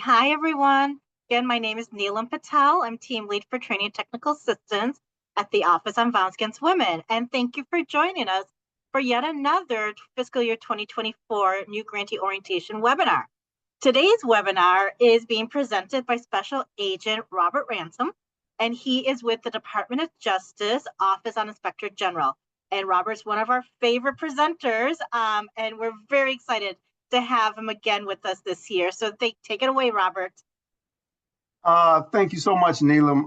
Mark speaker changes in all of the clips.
Speaker 1: Hi, everyone. Again, my name is Neelam Patel. I'm team lead for training and technical assistance at the Office on Violence Against Women. And thank you for joining us for yet another fiscal year 2024 new grantee orientation webinar. Today's webinar is being presented by Special Agent Robert Ransom, and he is with the Department of Justice Office on Inspector General. And Robert's one of our favorite presenters, and we're very excited to have him again with us this year. So take it away, Robert.
Speaker 2: Thank you so much, Neelam.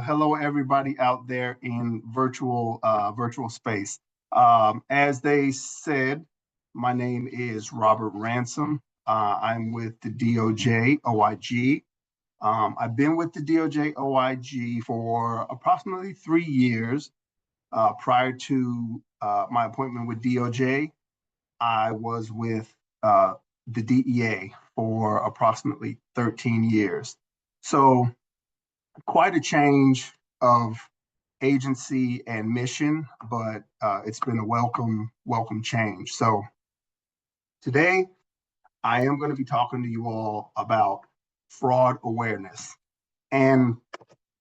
Speaker 2: Hello, everybody out there in virtual space. As they said, my name is Robert Ransom. I'm with the DOJ OIG. I've been with the DOJ OIG for approximately 3 years. Prior to my appointment with DOJ, I was with the DEA for approximately 13 years. So quite a change of agency and mission, but it's been a welcome change. So today I am going to be talking to you all about fraud awareness. And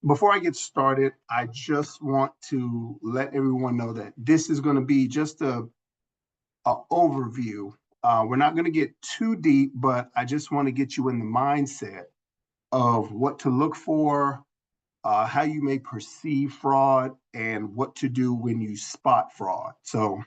Speaker 2: before I get started, I just want to let everyone know that this is going to be just a overview. We're not going to get too deep, but I just want to get you in the mindset of what to look for, how you may perceive fraud, and what to do when you spot fraud. So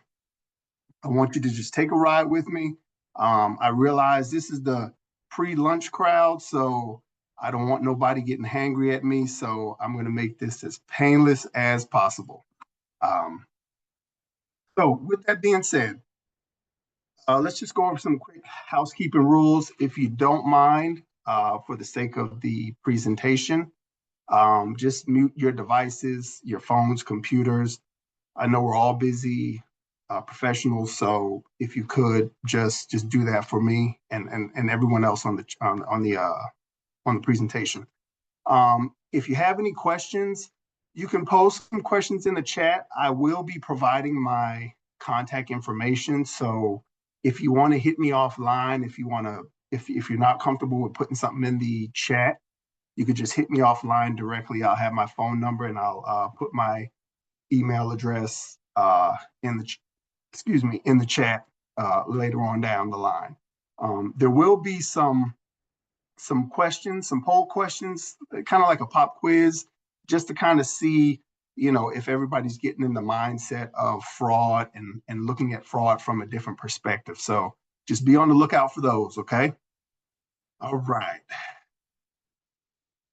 Speaker 2: I want you to just take a ride with me. I realize this is the pre-lunch crowd, so I don't want nobody getting hangry at me, so I'm going to make this as painless as possible. So with that being said, let's just go over some quick housekeeping rules, if you don't mind, for the sake of the presentation. Just mute your devices, your phones, computers. I know we're all busy professionals, so if you could just do that for me and everyone else on the presentation. If you have any questions, you can post some questions in the chat. I will be providing my contact information, so if you want to hit me offline, if you're not comfortable with putting something in the chat, you could just hit me offline directly. I'll have my phone number and I'll put my email address in the chat later on down the line. There will be some questions, some poll questions, kind of like a pop quiz, just to kind of see, if everybody's getting in the mindset of fraud and looking at fraud from a different perspective. So just be on the lookout for those, okay? All right.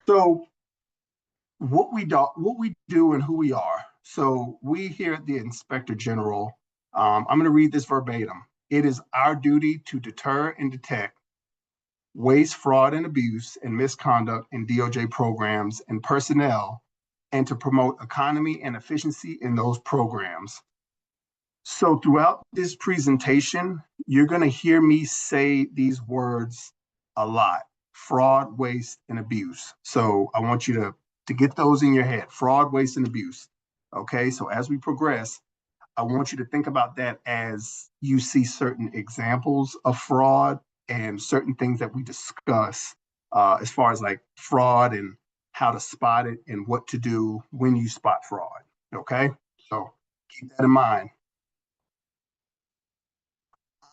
Speaker 2: So what we do and who we are. So we here at the Inspector General, I'm going to read this verbatim. It is our duty to deter and detect waste, fraud, and abuse and misconduct in DOJ programs and personnel, and to promote economy and efficiency in those programs. So throughout this presentation, you're going to hear me say these words a lot: fraud, waste, and abuse. So I want you to get those in your head: fraud, waste, and abuse. Okay, so as we progress, I want you to think about that as you see certain examples of fraud and certain things that we discuss as far as like fraud and how to spot it and what to do when you spot fraud. Okay, so keep that in mind.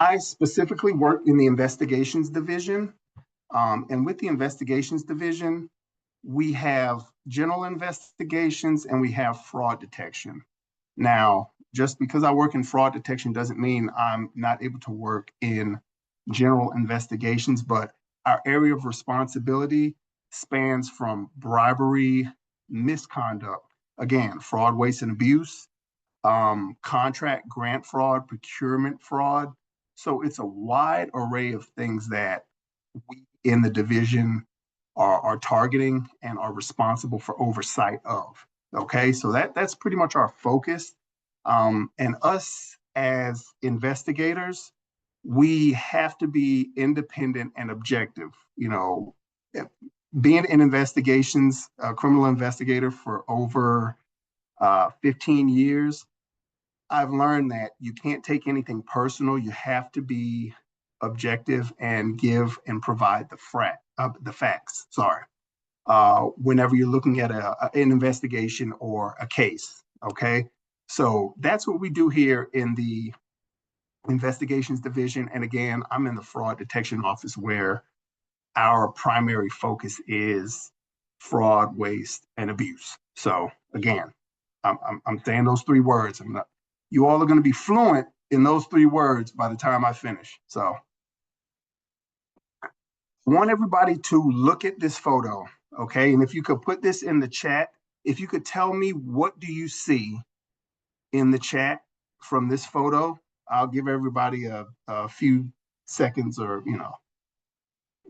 Speaker 2: I specifically work in the investigations division. And with the investigations division, we have general investigations and we have fraud detection. Now, just because I work in fraud detection doesn't mean I'm not able to work in general investigations, but our area of responsibility spans from bribery, misconduct, again, fraud, waste, and abuse, contract grant fraud, procurement fraud. So it's a wide array of things that we in the division are targeting and are responsible for oversight of. Okay, so that's pretty much our focus. And us as investigators, we have to be independent and objective. Being in investigations, a criminal investigator for over 15 years, I've learned that you can't take anything personal. You have to be objective and give and provide the the facts, sorry, whenever you're looking at an investigation or a case, okay? So that's what we do here in the investigations division. And again, I'm in the fraud detection office where our primary focus is fraud, waste, and abuse. So again, I'm saying those three words. You all are going to be fluent in those three words by the time I finish. So I want everybody to look at this photo, okay? And if you could put this in the chat, if you could tell me what do you see in the chat from this photo, I'll give everybody a few seconds or,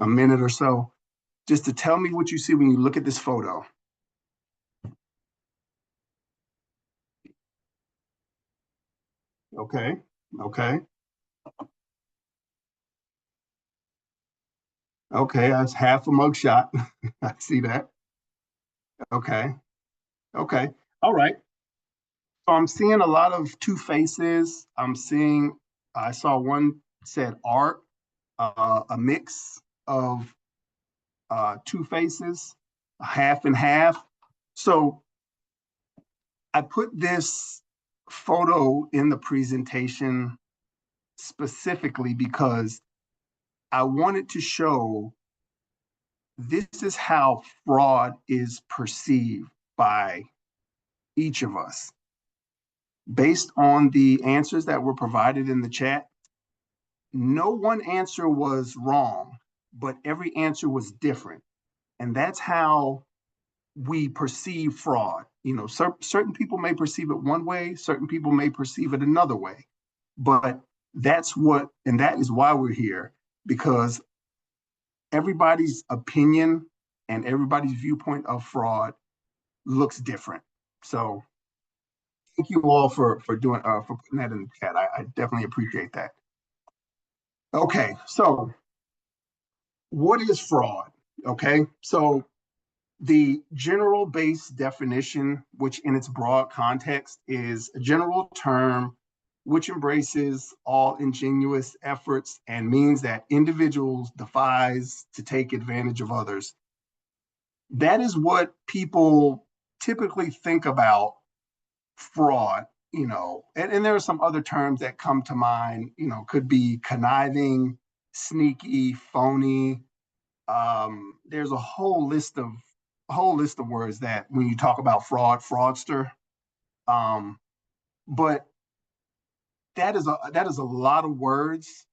Speaker 2: a minute or so, just to tell me what you see when you look at this photo. Okay, okay. Okay, that's half a mugshot. I see that. Okay, okay. All right. So I'm seeing a lot of two faces. I saw one said art, a mix of two faces, half and half. So I put this photo in the presentation specifically because I wanted to show this is how fraud is perceived by each of us. Based on the answers that were provided in the chat, no one answer was wrong, but every answer was different. And that's how we perceive fraud. Certain people may perceive it one way, certain people may perceive it another way. But that is why we're here, because everybody's opinion and everybody's viewpoint of fraud looks different. So thank you all for putting that in the chat. I definitely appreciate that. Okay, so what is fraud? Okay, so the general base definition, which in its broad context is a general term which embraces all ingenious efforts and means that individuals devise to take advantage of others. That is what people typically think about fraud, and there are some other terms that come to mind, could be conniving, sneaky, phony. There's a whole list of words that when you talk about fraud, fraudster. But that is a lot of words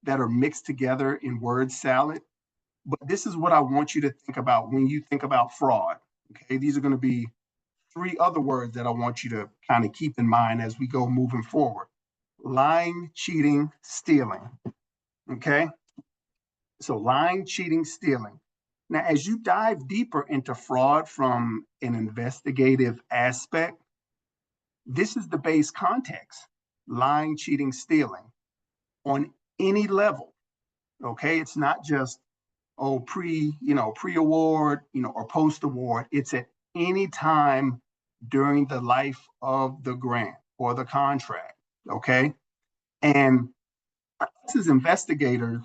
Speaker 2: that are mixed together in word salad. But this is what I want you to think about when you think about fraud. Okay, these are going to be three other words that I want you to kind of keep in mind as we go moving forward: lying, cheating, stealing. Okay, so lying, cheating, stealing. Now, as you dive deeper into fraud from an investigative aspect, this is the base context: lying, cheating, stealing on any level. Okay, it's not just pre-award, or post-award. It's at any time during the life of the grant or the contract. Okay, and us as investigators,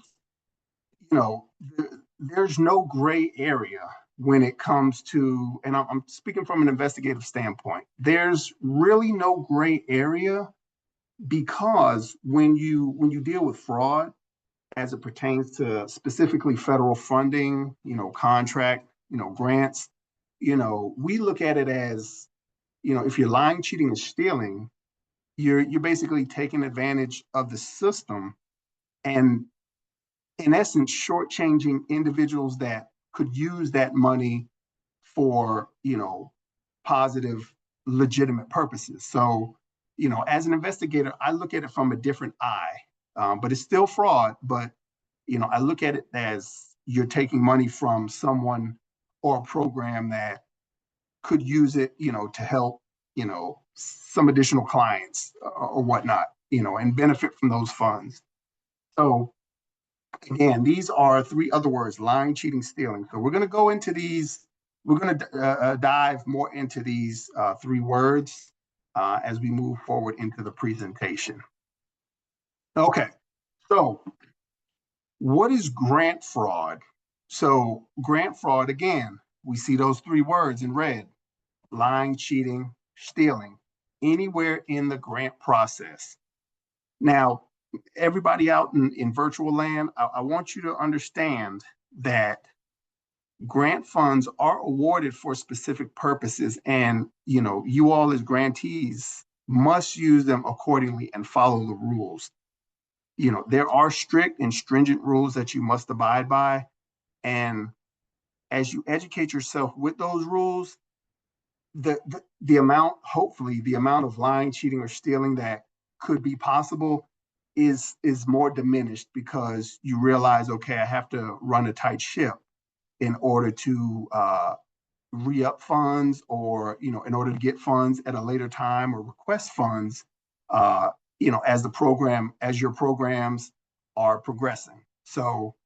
Speaker 2: there's no gray area when it comes to, and I'm speaking from an investigative standpoint, there's really no gray area, because when you deal with fraud as it pertains to specifically federal funding, contract, grants, we look at it as, if you're lying, cheating, and stealing, you're basically taking advantage of the system and, in essence, shortchanging individuals that could use that money for, positive, legitimate purposes. So, as an investigator, I look at it from a different eye, but it's still fraud. But, I look at it as you're taking money from someone or a program that could use it, to help, some additional clients or whatnot, and benefit from those funds. So again, these are three other words: lying, cheating, stealing. So we're going to go into these. We're going to dive more into these three words as we move forward into the presentation. Okay, so what is grant fraud? So grant fraud, again, we see those three words in red: lying, cheating, stealing, anywhere in the grant process. Now, everybody out in virtual land, I want you to understand that grant funds are awarded for specific purposes, and you all as grantees must use them accordingly and follow the rules. There are strict and stringent rules that you must abide by, and as you educate yourself with those rules, the amount, hopefully, the amount of lying, cheating, or stealing that could be possible is more diminished, because you realize, okay, I have to run a tight ship in order to re-up funds, or in order to get funds at a later time, or request funds uh, as your programs are progressing. So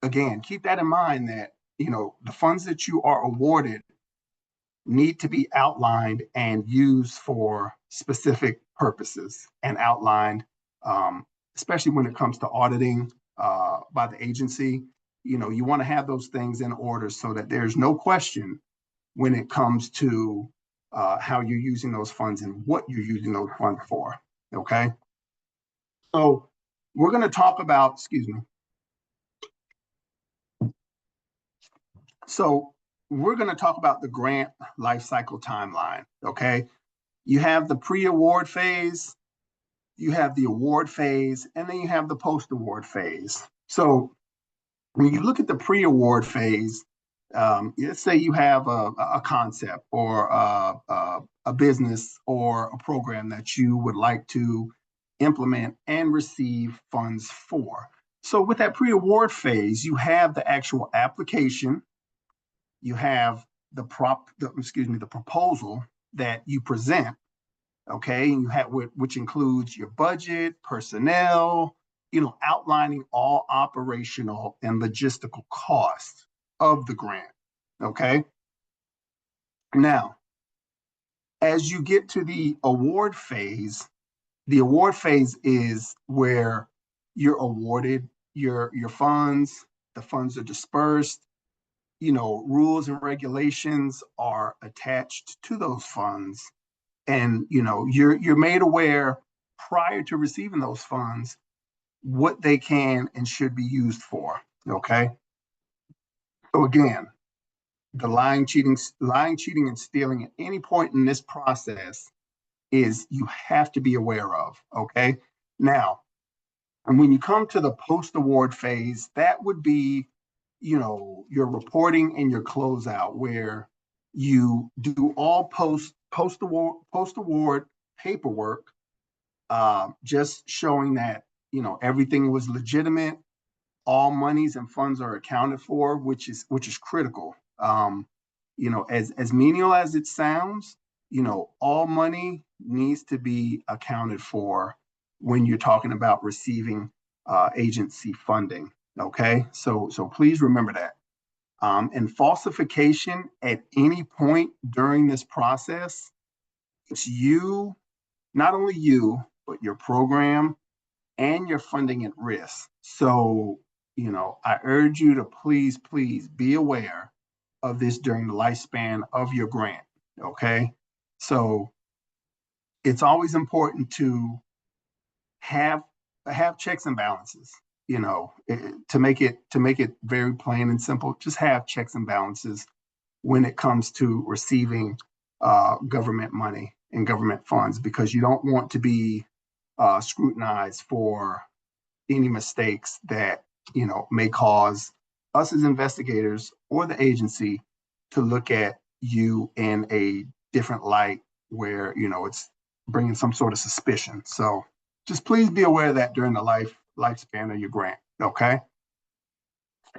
Speaker 2: again, keep that in mind, that the funds that you are awarded need to be outlined and used for specific purposes, and outlined, especially when it comes to auditing by the agency. You want to have those things in order so that there's no question when it comes to how you're using those funds and what you're using those funds for. Okay. So we're going to talk about, excuse me. So we're going to talk about the grant life cycle timeline. Okay. You have the pre-award phase, you have the award phase, and then you have the post-award phase. So when you look at the pre-award phase, let's say you have a concept, or a business, or a program that you would like to implement and receive funds for. So with that pre-award phase, you have the actual application, you have the proposal that you present. Okay, and you have, which includes your budget, personnel, outlining all operational and logistical costs of the grant. Okay. Now, as you get to the award phase is where you're awarded your funds. The funds are dispersed. Rules and regulations are attached to those funds, and you're made aware prior to receiving those funds what they can and should be used for. Okay. So again, the lying, cheating, and stealing at any point in this process is you have to be aware of. Okay. Now, and when you come to the post-award phase, that would be, your reporting and your closeout, where you do all post-award paperwork, just showing that, everything was legitimate, all monies and funds are accounted for, which is critical. As menial as it sounds, all money needs to be accounted for when you're talking about receiving agency funding. Okay, so please remember that. And falsification at any point during this process, it's you, not only you, but your program and your funding at risk. So, I urge you to please be aware of this during the lifespan of your grant. Okay. So it's always important to have checks and balances, to make it very plain and simple. Just have checks and balances when it comes to receiving government money and government funds, because you don't want to be scrutinized for any mistakes that may cause us as investigators or the agency to look at you in a different light, where it's bringing some sort of suspicion. So just please be aware of that during the lifespan of your grant. Okay.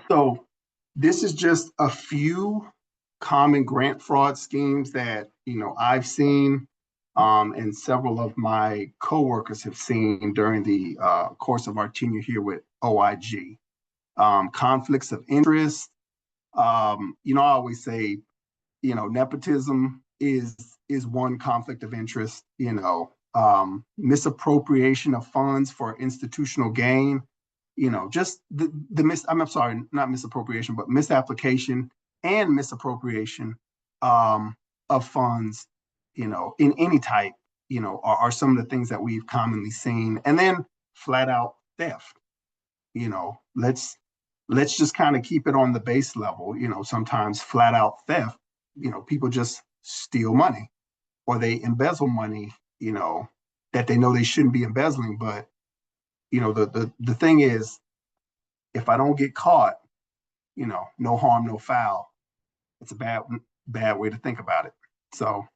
Speaker 2: So this is just a few common grant fraud schemes that I've seen, and several of my coworkers have seen during the course of our tenure here with OIG. Conflicts of interest. I always say, nepotism is one conflict of interest. Misappropriation of funds for institutional gain. just I'm sorry, not misappropriation, but misapplication and misappropriation of funds, in any type, are some of the things that we've commonly seen. And then flat out theft, let's just kind of keep it on the base level. Sometimes flat out theft, people just steal money or they embezzle money, that they know they shouldn't be embezzling. But, the thing is, if I don't get caught, no harm, no foul. It's a bad way to think about it. So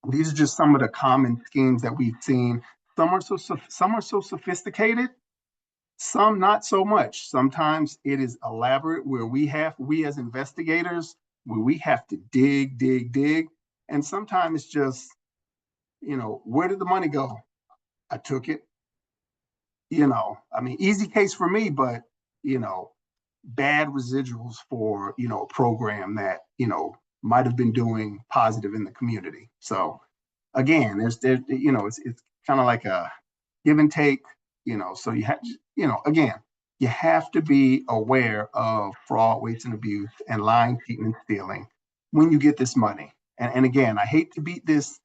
Speaker 2: these are just some of the common schemes that we've seen. Some are so sophisticated, some not so much. Sometimes it is elaborate where we as investigators, where we have to dig. And sometimes it's just, where did the money go? I took it. I mean, easy case for me, but, bad residuals for, a program that, might have been doing positive in the community. So again, it's kind of like a give and take, so again, you have to be aware of fraud, waste, and abuse, and lying, cheating, and stealing when you get this money. And again, I hate to beat this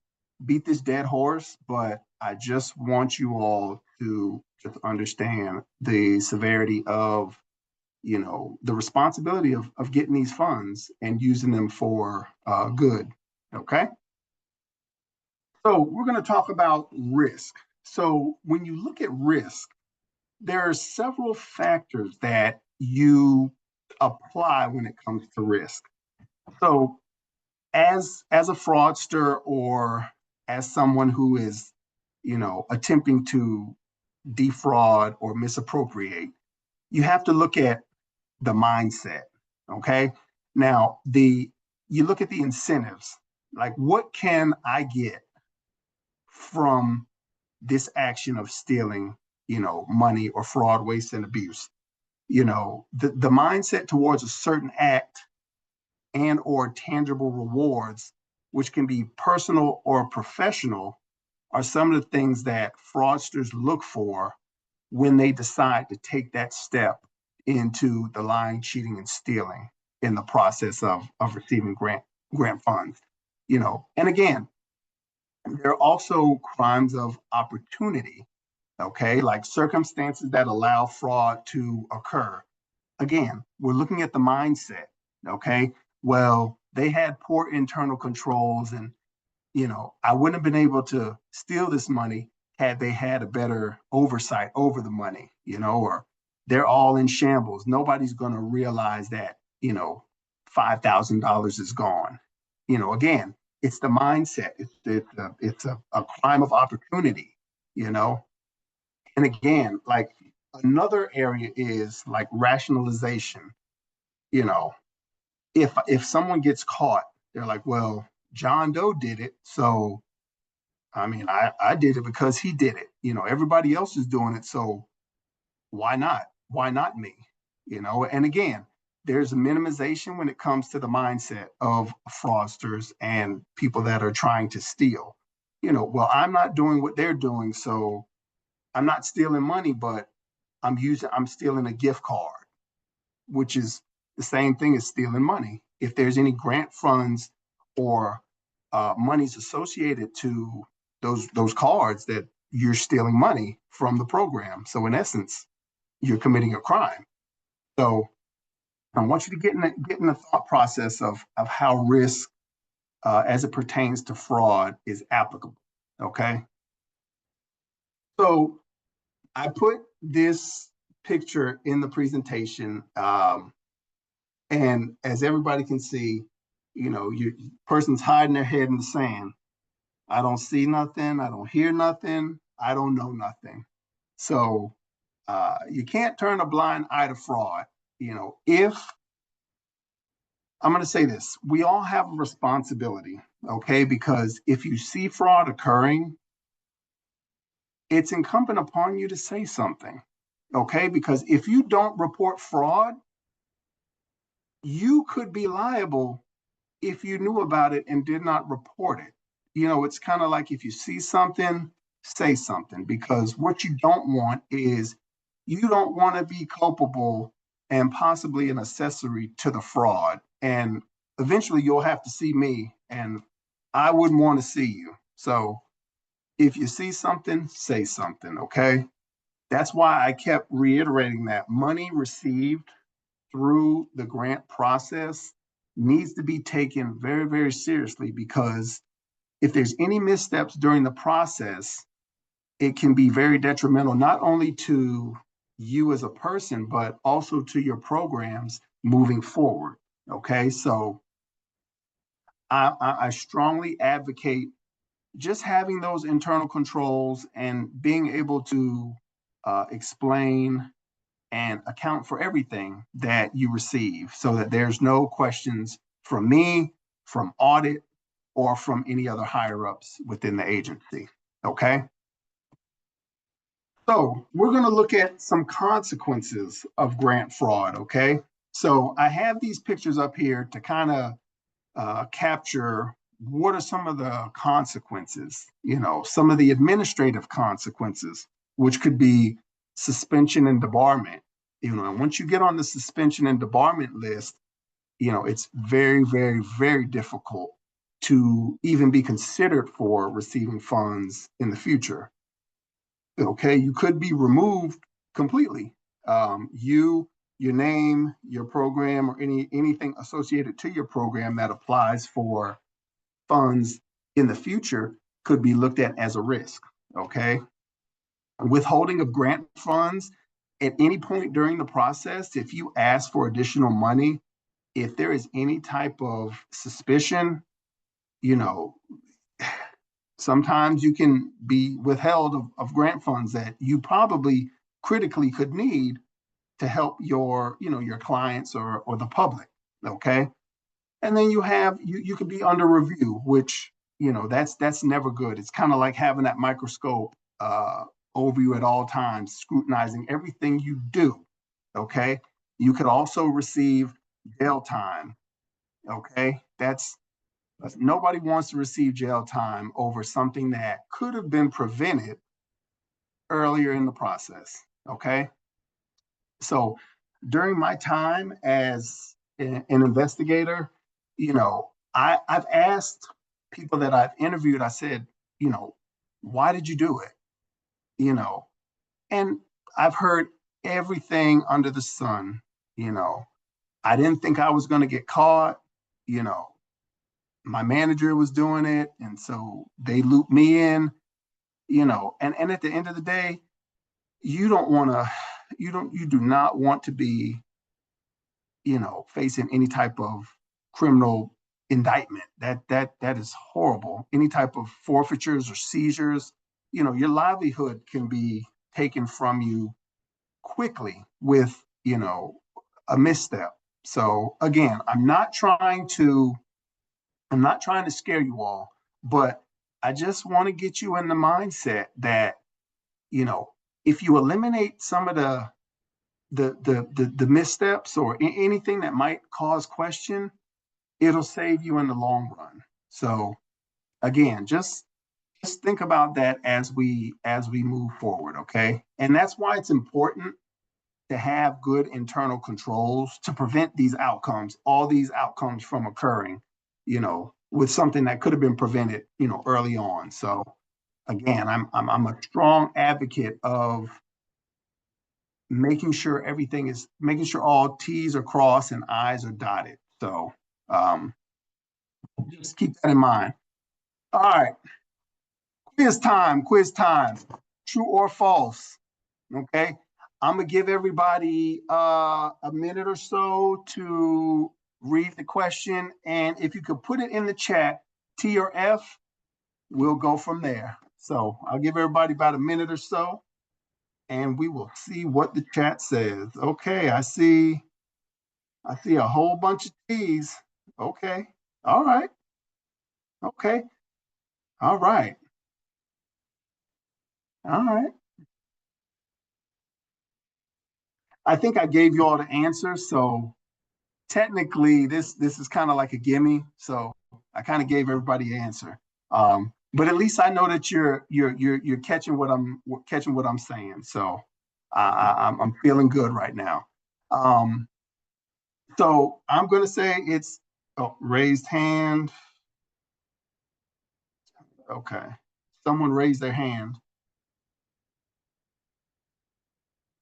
Speaker 2: dead horse, but I just want you all to just understand the severity of, the responsibility of getting these funds and using them for good. Okay. So we're going to talk about risk. So when you look at risk, there are several factors that you apply when it comes to risk. So as a fraudster or as someone who is, attempting to defraud or misappropriate, you have to look at the mindset. Okay. Now, you look at the incentives, like what can I get from this action of stealing, money or fraud, waste, and abuse? The mindset towards a certain act and or tangible rewards, which can be personal or professional, are some of the things that fraudsters look for when they decide to take that step into the lying, cheating, and stealing in the process of receiving grant funds. And again, there are also crimes of opportunity, okay, like circumstances that allow fraud to occur. Again, we're looking at the mindset, okay? Well, they had poor internal controls and, I wouldn't have been able to steal this money had they had a better oversight over the money, or they're all in shambles. Nobody's going to realize that, $5,000 is gone. Again, it's the mindset. It's a crime of opportunity, And again, like another area is like rationalization. You know, if someone gets caught, they're like, well, John Doe did it, so I mean, I did it because he did it. Everybody else is doing it, so why not? Why not me? And again, there's a minimization when it comes to the mindset of fraudsters and people that are trying to steal. Well, I'm not doing what they're doing, so I'm not stealing money, but I'm stealing a gift card, which is the same thing as stealing money. If there's any grant funds or monies associated to those cards, that you're stealing money from the program. So in essence, you're committing a crime. So I want you to get in the thought process of how risk, as it pertains to fraud, is applicable. Okay. So I put this picture in the presentation, and as everybody can see, you person's hiding their head in the sand. I don't see nothing. I don't hear nothing. I don't know nothing. So you can't turn a blind eye to fraud. If I'm going to say this, we all have a responsibility, okay? Because if you see fraud occurring, it's incumbent upon you to say something, okay? Because if you don't report fraud, you could be liable if you knew about it and did not report it. It's kind of like if you see something, say something, because what you don't want is you don't want to be culpable and possibly an accessory to the fraud. And eventually you'll have to see me, and I wouldn't want to see you. So if you see something, say something, okay? That's why I kept reiterating that money received through the grant process needs to be taken very, very seriously, because if there's any missteps during the process, it can be very detrimental, not only to you as a person, but also to your programs moving forward. Okay, so I strongly advocate just having those internal controls and being able to explain and account for everything that you receive so that there's no questions from me, from audit, or from any other higher ups within the agency. Okay. So we're going to look at some consequences of grant fraud. Okay. So I have these pictures up here to kind of capture what are some of the consequences, some of the administrative consequences, which could be suspension and debarment. And once you get on the suspension and debarment list, it's very, very, very difficult to even be considered for receiving funds in the future. Okay, you could be removed completely. Your name, your program, or anything associated to your program that applies for funds in the future could be looked at as a risk. Okay, withholding of grant funds at any point during the process, if you ask for additional money, if there is any type of suspicion, you know, sometimes you can be withheld of grant funds that you probably critically could need to help your clients or the public. Okay. And then you could be under review, which, that's never good. It's kind of like having that microscope over you at all times, scrutinizing everything you do. Okay. You could also receive jail time. Okay. Nobody wants to receive jail time over something that could have been prevented earlier in the process. Okay. So during my time as an investigator, I've asked people that I've interviewed, I said, why did you do it? And I've heard everything under the sun. I didn't think I was going to get caught. You know, my manager was doing it, and so they looped me in. And at the end of the day, you don't want to, you do not want to be, facing any type of criminal indictment. That is horrible. Any type of forfeitures or seizures, your livelihood can be taken from you quickly with, a misstep. So again, I'm not trying to scare you all, but I just want to get you in the mindset that, if you eliminate some of the missteps or anything that might cause question, it'll save you in the long run. So again, just think about that as we move forward, okay? And that's why it's important to have good internal controls to prevent all these outcomes from occurring, with something that could have been prevented, early on. So again, I'm a strong advocate of making sure all T's are crossed and I's are dotted. So um, just keep that in mind. All right, quiz time. True or false? Okay. I'm gonna give everybody a minute or so to read the question, and if you could put it in the chat, T or F, we'll go from there. So I'll give everybody about a minute or so, and we will see what the chat says. Okay, I see a whole bunch of T's. Okay, all right, okay, all right, all right. I think I gave you all the answers, so technically this is kind of like a gimme. So I kind of gave everybody an answer. But at least I know that you're catching what I'm saying. So I'm feeling good right now. So I'm going to say it's raised hand. Okay. Someone raised their hand.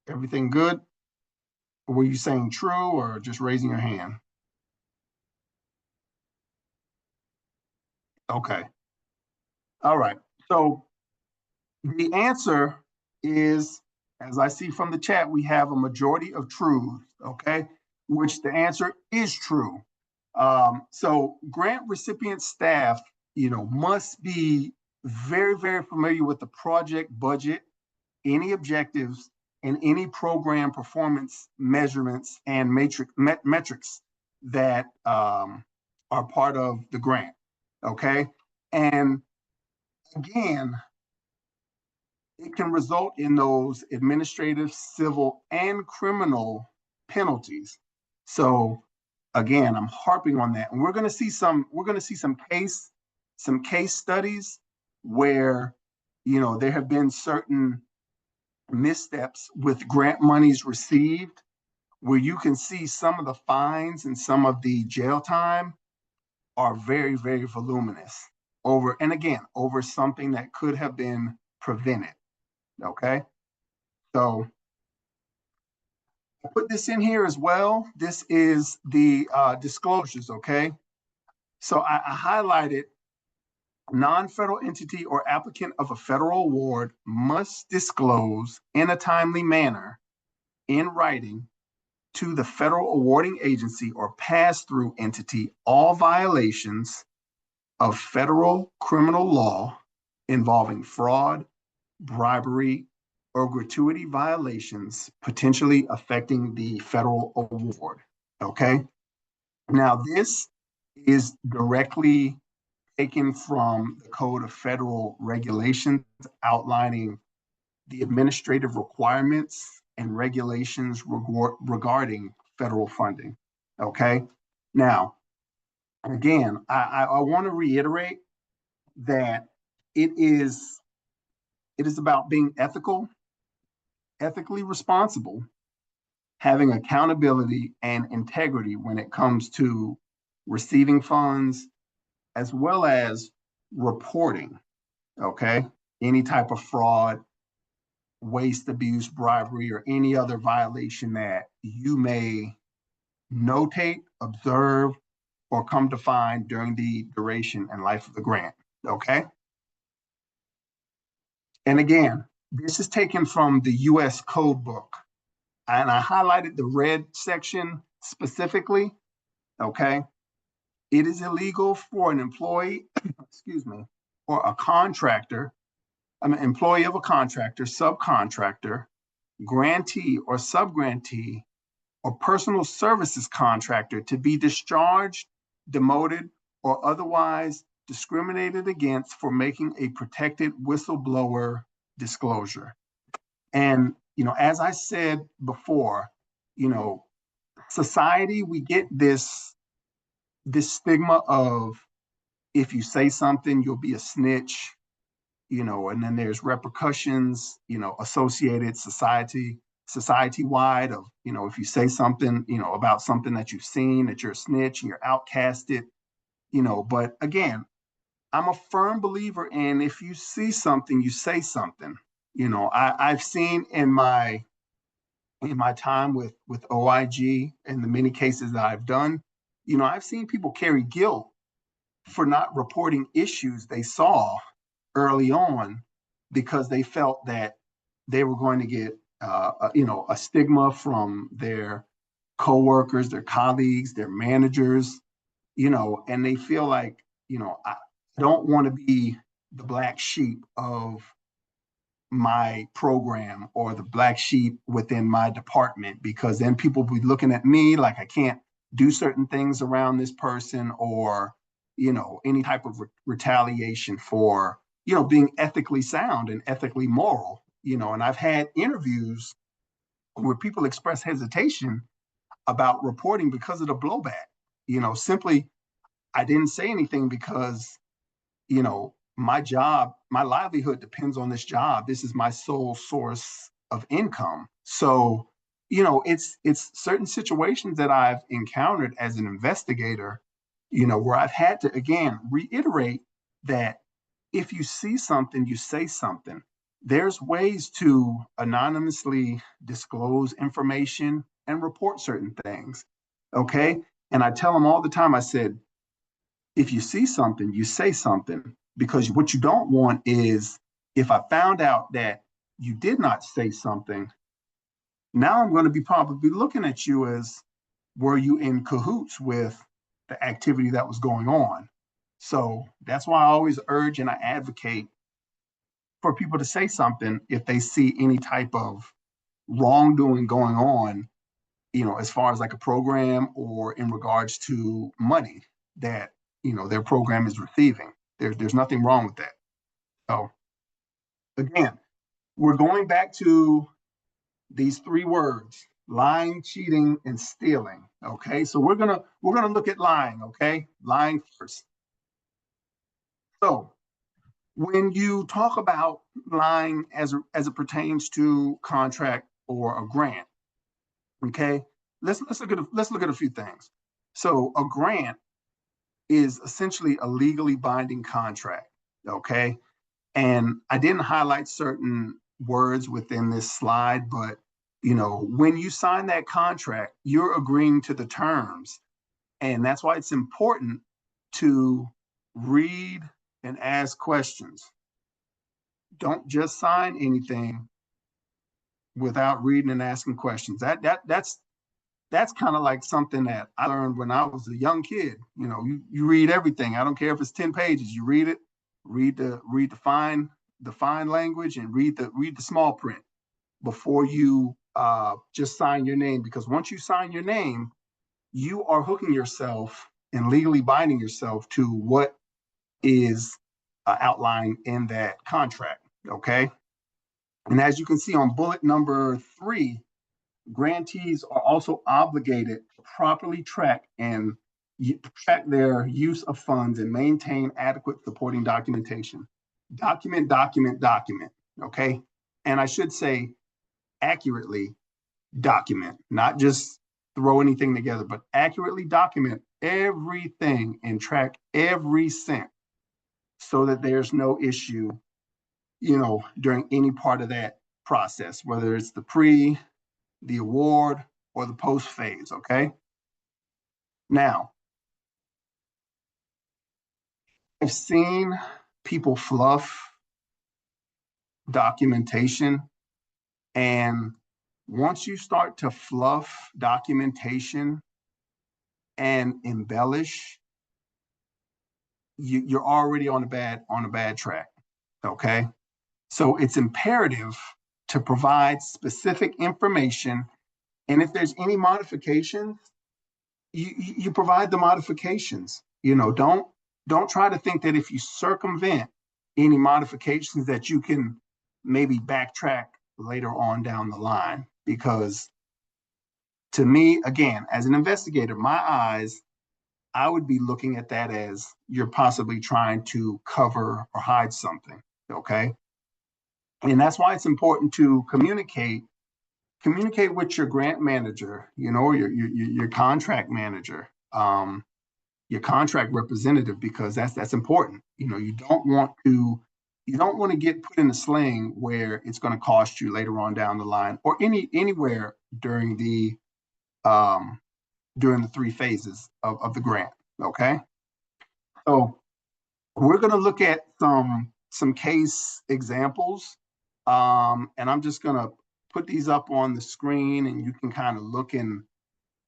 Speaker 2: Everything good? Or were you saying true or just raising your hand? Okay. All right. So the answer is, as I see from the chat, we have a majority of truths, okay, which the answer is true. So grant recipient staff, must be very, very familiar with the project budget, any objectives, and any program performance measurements and metrics that are part of the grant, okay? And again, it can result in those administrative, civil, and criminal penalties. So again, I'm harping on that. And we're going to see some case studies where, there have been certain missteps with grant monies received, where you can see some of the fines and some of the jail time are very, very voluminous over something that could have been prevented. Okay. So I put this in here as well. This is the disclosures. Okay. So I highlighted non-federal entity or applicant of a federal award must disclose in a timely manner in writing to the federal awarding agency or pass-through entity all violations of federal criminal law involving fraud, bribery, or gratuity violations potentially affecting the federal award. Okay. Now, this is directly taken from the Code of Federal Regulations outlining the administrative requirements and regulations regarding federal funding. Okay. Now, again, I want to reiterate that it is about being ethically responsible, having accountability and integrity when it comes to receiving funds, as well as reporting, okay? Any type of fraud, waste, abuse, bribery, or any other violation that you may notate, observe, or come to find during the duration and life of the grant, okay? And again, this is taken from the US Code Book. And I highlighted the red section specifically, okay? It is illegal for an employee, excuse me, or a contractor, I'm an employee of a contractor, subcontractor, grantee or subgrantee, or personal services contractor to be discharged, demoted, or otherwise discriminated against for making a protected whistleblower disclosure. And, as I said before, society, we get this stigma of if you say something, you'll be a snitch, and then there's repercussions, associated society-wide of, if you say something, about something that you've seen, that you're a snitch and you're outcasted, but again, I'm a firm believer in if you see something, you say something. I've seen in my time with OIG and the many cases that I've done, I've seen people carry guilt for not reporting issues they saw early on because they felt that they were going to get a stigma from their coworkers, their colleagues, their managers, and they feel like, I don't want to be the black sheep of my program or the black sheep within my department, because then people will be looking at me like I can't do certain things around this person, or any type of retaliation for being ethically sound and ethically moral. And I've had interviews where people express hesitation about reporting because of the blowback. Simply, I didn't say anything because my job, my livelihood depends on this job. This is my sole source of income. So, it's certain situations that I've encountered as an investigator, where I've had to, again, reiterate that if you see something, you say something. There's ways to anonymously disclose information and report certain things. Okay. And I tell them all the time, I said, if you see something, you say something, because what you don't want is, if I found out that you did not say something, now I'm going to be probably looking at you as, were you in cahoots with the activity that was going on? So that's why I always urge and I advocate for people to say something if they see any type of wrongdoing going on, as far as like a program or in regards to money that, their program is receiving. There's nothing wrong with that. So again, we're going back to these three words: lying, cheating, and stealing. Okay, so we're gonna look at lying. Okay, lying first. So when you talk about lying as it pertains to contract or a grant, okay, let's look at a few things. So a grant is essentially a legally binding contract. Okay, and I didn't highlight certain words within this slide, but when you sign that contract, you're agreeing to the terms. And that's why it's important to read and ask questions. Don't just sign anything without reading and asking questions. That's kind of like something that I learned when I was a young kid. You read everything. I don't care if it's 10 pages. You read it, read the fine language, and read the small print before you just sign your name. Because once you sign your name, you are hooking yourself and legally binding yourself to what is outlined in that contract. Okay. And as you can see on bullet number 3, grantees are also obligated to properly track their use of funds and maintain adequate supporting documentation. Document, document, document. Okay. And I should say accurately document, not just throw anything together, but accurately document everything and track every cent so that there's no issue, during any part of that process, whether it's the award, or the post phase. Okay. Now, I've seen people fluff documentation, and once you start to fluff documentation and embellish, you're already on a bad track. Okay. So it's imperative to provide specific information. And if there's any modifications, you provide the modifications. Don't try to think that if you circumvent any modifications that you can maybe backtrack later on down the line. Because to me, again, as an investigator, my eyes, I would be looking at that as you're possibly trying to cover or hide something. Okay. And that's why it's important to communicate with your grant manager, your contract manager, your contract representative, because that's important. You don't want to get put in a sling where it's going to cost you later on down the line, or anywhere during the 3 phases of the grant. Okay. So we're going to look at some case examples. And I'm just going to put these up on the screen, and you can kind of look and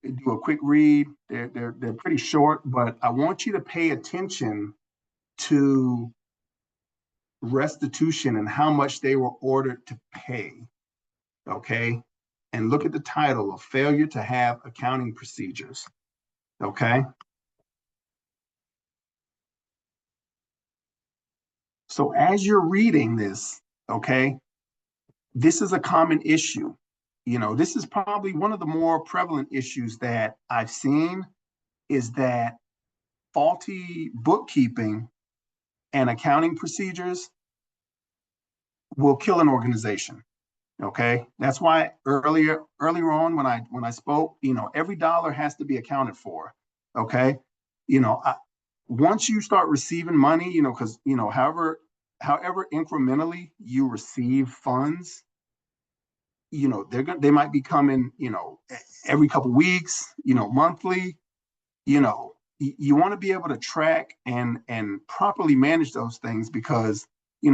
Speaker 2: do a quick read. They're pretty short, but I want you to pay attention to restitution and how much they were ordered to pay. Okay. And look at the title of Failure to Have Accounting Procedures. Okay. So as you're reading this, okay, this is a common issue. This is probably one of the more prevalent issues that I've seen, is that faulty bookkeeping and accounting procedures will kill an organization. Okay, that's why earlier on when I spoke, every dollar has to be accounted for. Okay, you know, I, once you start receiving money, because however incrementally you receive funds, they might be coming, every couple weeks, monthly. You want to be able to track and properly manage those things because,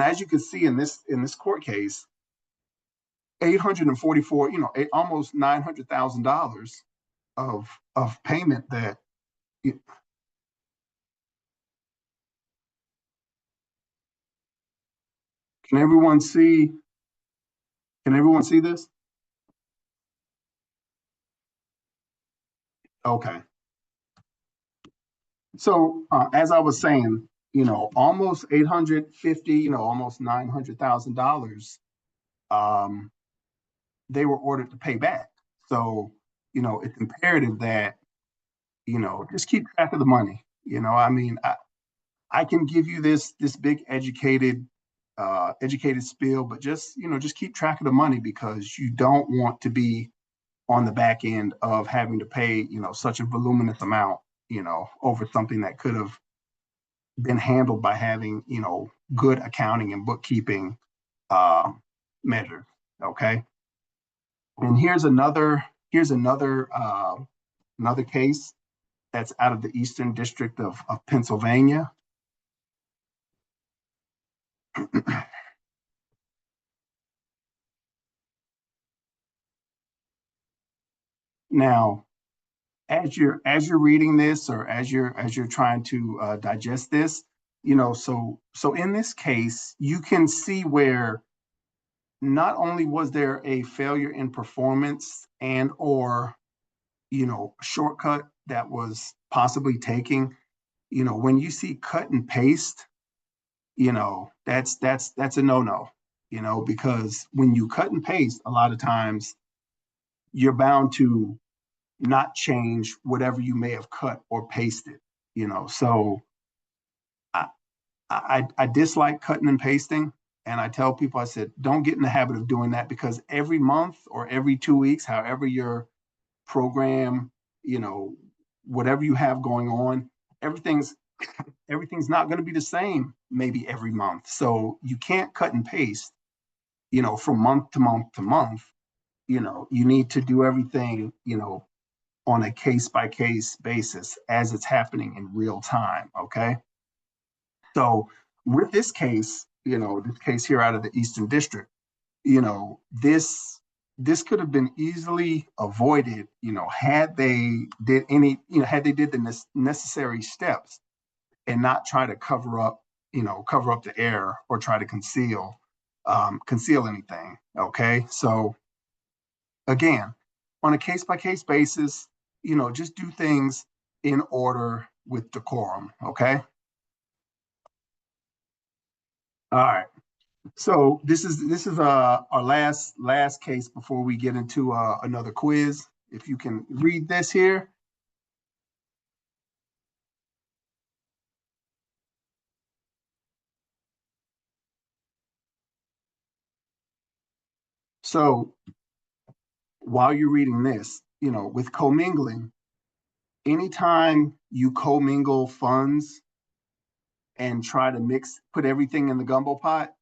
Speaker 2: as you can see in this court case, 844, almost $900,000 of payment that can everyone see? Can everyone see this? Okay. So as I was saying, almost 850, almost $900,000, they were ordered to pay back. So, it's imperative that, just keep track of the money. I mean, I can give you this big educated spiel, but just keep track of the money because you don't want to be on the back end of having to pay, such a voluminous amount, over something that could have been handled by having, good accounting and bookkeeping uh, measures. Okay. And here's another case that's out of the Eastern District of Pennsylvania. Now, as you're reading this or as you're trying to digest this, so in this case, you can see where not only was there a failure in performance and or shortcut that was possibly taking, when you see cut and paste, that's a no-no, because when you cut and paste, a lot of times you're bound to not change whatever you may have cut or pasted, so I, I dislike cutting and pasting. And I tell people, I said, don't get in the habit of doing that because every month or every 2 weeks, however your program, you know, whatever you have going on, everything's everything's not going to be the same maybe every month. So you can't cut and paste, from month to month to month. You need to do everything, on a case by case basis as it's happening in real time. Okay. So with this case here out of the Eastern District, this could have been easily avoided, had they did the necessary steps and not try to cover up the error or try to conceal anything. Okay. So again, on a case by case basis, just do things in order with decorum. Okay. All right. So this is our last case before we get into another quiz. If you can read this here. So while you're reading this, with commingling, anytime you commingle funds and try to put everything in the gumbo pot,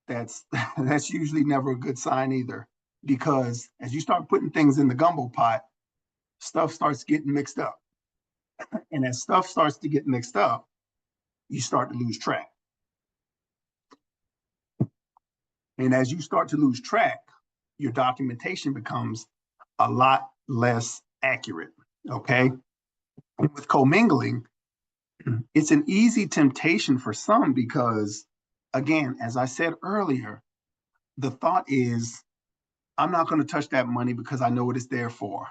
Speaker 2: that's that's usually never a good sign either. Because as you start putting things in the gumbo pot, stuff starts getting mixed up. And as stuff starts to get mixed up, you start to lose track. And as you start to lose track, your documentation becomes a lot less accurate. Okay. And with commingling, it's an easy temptation for some because, again, as I said earlier, the thought is, I'm not going to touch that money because I know what it's there for.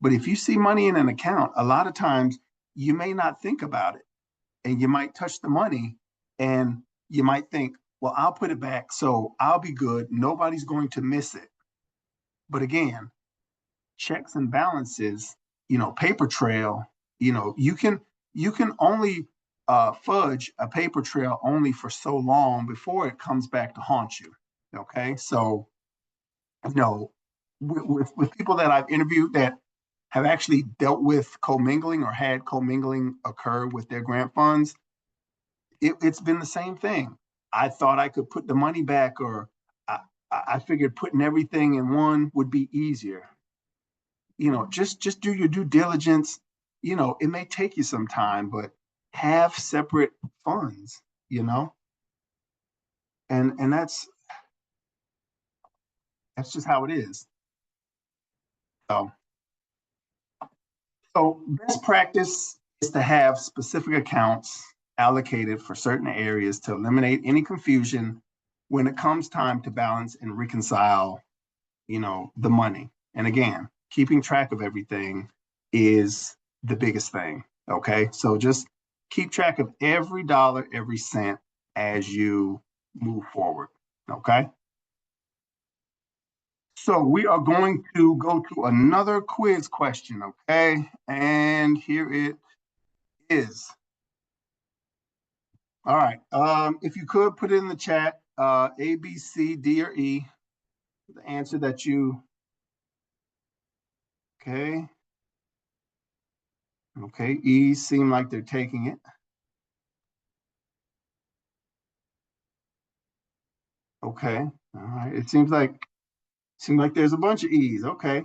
Speaker 2: But if you see money in an account, a lot of times you may not think about it and you might touch the money and you might think, well, I'll put it back so I'll be good. Nobody's going to miss it. But again, checks and balances, paper trail, you can only fudge a paper trail only for so long before it comes back to haunt you. Okay. So you know, with people that I've interviewed that have actually dealt with commingling or had commingling occur with their grant funds, it's been the same thing. I thought I could put the money back, or I, I figured putting everything in one would be easier. Just do your due diligence. It may take you some time, but have separate funds, and that's just how it is. So, so best practice is to have specific accounts allocated for certain areas to eliminate any confusion when it comes time to balance and reconcile, the money. And again, keeping track of everything is the biggest thing. Okay. So just keep track of every dollar, every cent as you move forward. Okay. So we are going to go to another quiz question. Okay. And here it is. All right. If you could put it in the chat, A, B, C, D, or E, the answer that you, okay. Okay, E seem like they're taking it. Okay, all right. It seems like there's a bunch of E's. Okay.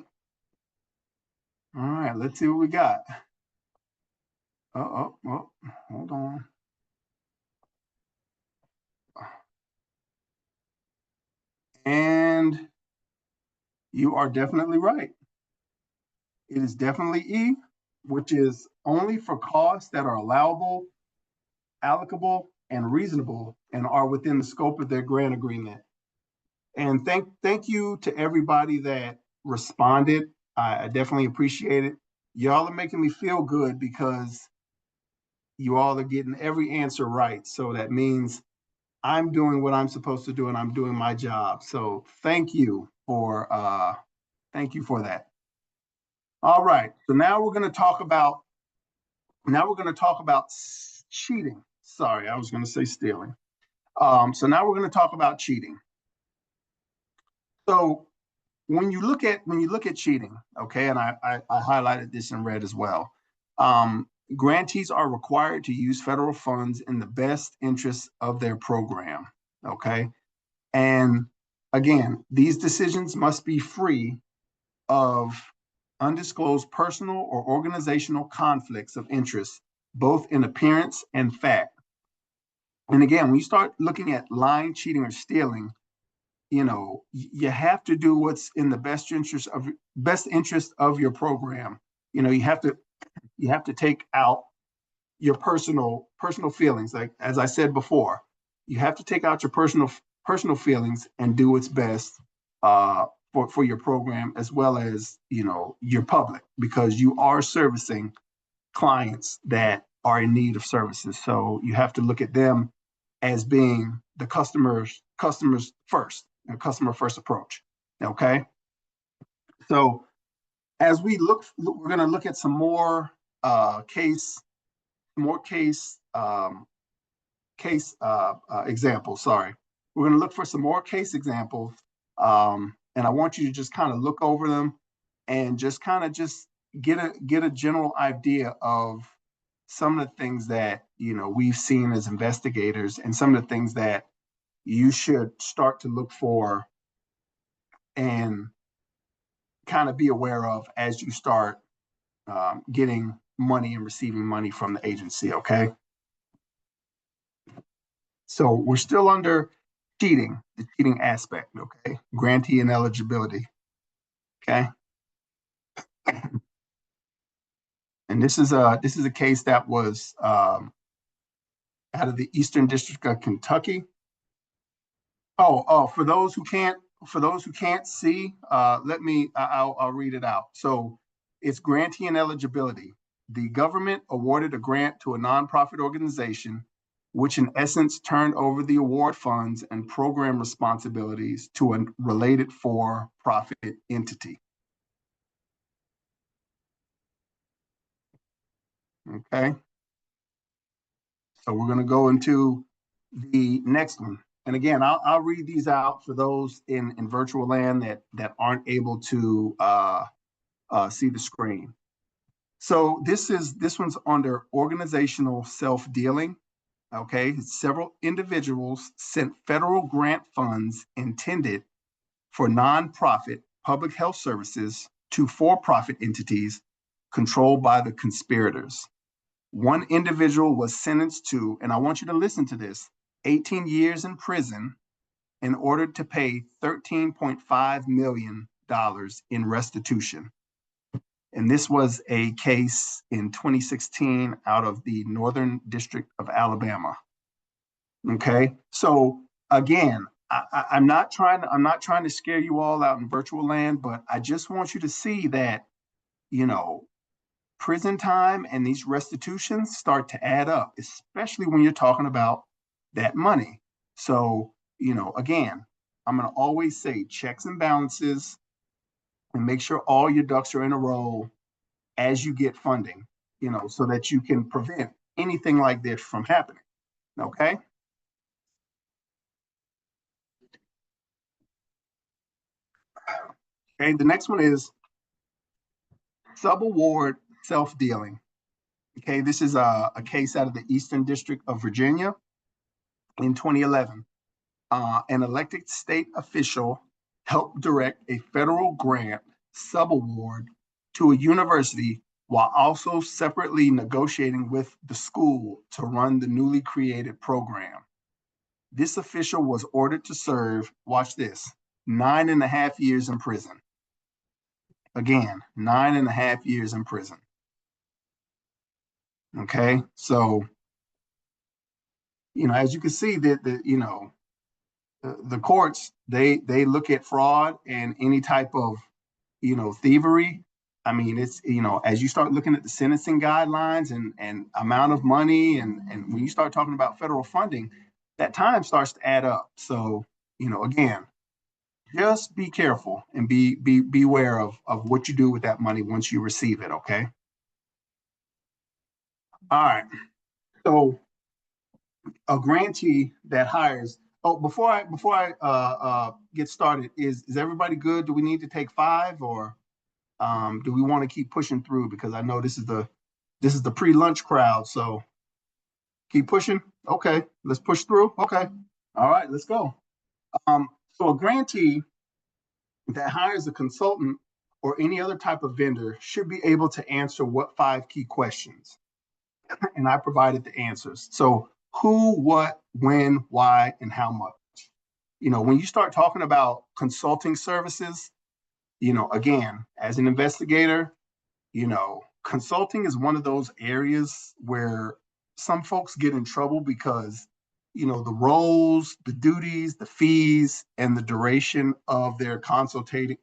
Speaker 2: All right, let's see what we got. Oh, hold on. And you are definitely right. It is definitely E, which is only for costs that are allowable, allocable, and reasonable and are within the scope of their grant agreement. And thank you to everybody that responded. I definitely appreciate it. Y'all are making me feel good because you all are getting every answer right. So that means I'm doing what I'm supposed to do and I'm doing my job. So thank you for that. All right. So now we're going to talk about cheating. Sorry, I was going to say stealing. So now we're going to talk about cheating. So when you look at cheating, okay, and I highlighted this in red as well. Grantees are required to use federal funds in the best interest of their program, okay? And again, these decisions must be free of undisclosed personal or organizational conflicts of interest, both in appearance and fact. And again, when you start looking at lying, cheating, or stealing, you have to do what's in the best interest of your program. You have to take out your personal feelings. Like as I said before, you have to take out your personal feelings and do what's best for your program as well as your public, because you are servicing clients that are in need of services. So you have to look at them as being the customers first, a customer first approach. Okay. So as we're going to look at some more case examples. Sorry, we're going to look for some more case examples, and I want you to just kind of look over them and just kind of just get a general idea of some of the things that we've seen as investigators, and some of the things that you should start to look for and kind of be aware of as you start getting money and receiving money from the agency. Okay. So we're still under cheating, the cheating aspect, okay? Grantee and eligibility, okay? And this is a case that was out of the Eastern District of Kentucky. Oh, for those who can't see, I'll read it out. So it's grantee and eligibility. The government awarded a grant to a nonprofit organization, which in essence turned over the award funds and program responsibilities to a related for-profit entity. Okay. So we're going to go into the next one. And again, I'll read these out for those in virtual land that aren't able to see the screen. So this one's under organizational self-dealing. Okay, several individuals sent federal grant funds intended for nonprofit public health services to for-profit entities controlled by the conspirators. One individual was sentenced to, and I want you to listen to this, 18 years in prison in order to pay $13.5 million in restitution. And this was a case in 2016 out of the Northern District of Alabama. Okay, so again, I'm not trying to scare you all out in virtual land, but I just want you to see that, you know, prison time and these restitutions start to add up, especially when you're talking about that money. So, you know, again, I'm going to always say checks and balances and make sure all your ducks are in a row as you get funding, you know, so that you can prevent anything like this from happening. Okay. Okay, the next one is subaward self-dealing. Okay, this is a case out of the Eastern District of Virginia in 2011. An elected state official helped direct a federal grant subaward to a university while also separately negotiating with the school to run the newly created program. This official was ordered to serve, watch this, 9.5 years in prison. Again, 9.5 years in prison. Okay, so, you know, as you can see that the courts, they look at fraud and any type of, you know, thievery. I mean, it's, you know, as you start looking at the sentencing guidelines and amount of money, and when you start talking about federal funding, that time starts to add up. So, you know, again, just be careful and beware of what you do with that money once you receive it. Okay. All right. So a grantee that hires. Oh, before I get started, is everybody good? Do we need to take 5, or do we want to keep pushing through? Because I know this is the pre-lunch crowd. So keep pushing. Okay, let's push through. Okay. All right, let's go. So a grantee that hires a consultant or any other type of vendor should be able to answer what 5 key questions? And I provided the answers. So who, what, when, why, and how much? You know, when you start talking about consulting services, you know, again, as an investigator, you know, consulting is one of those areas where some folks get in trouble because, you know, the roles, the duties, the fees, and the duration of their consulting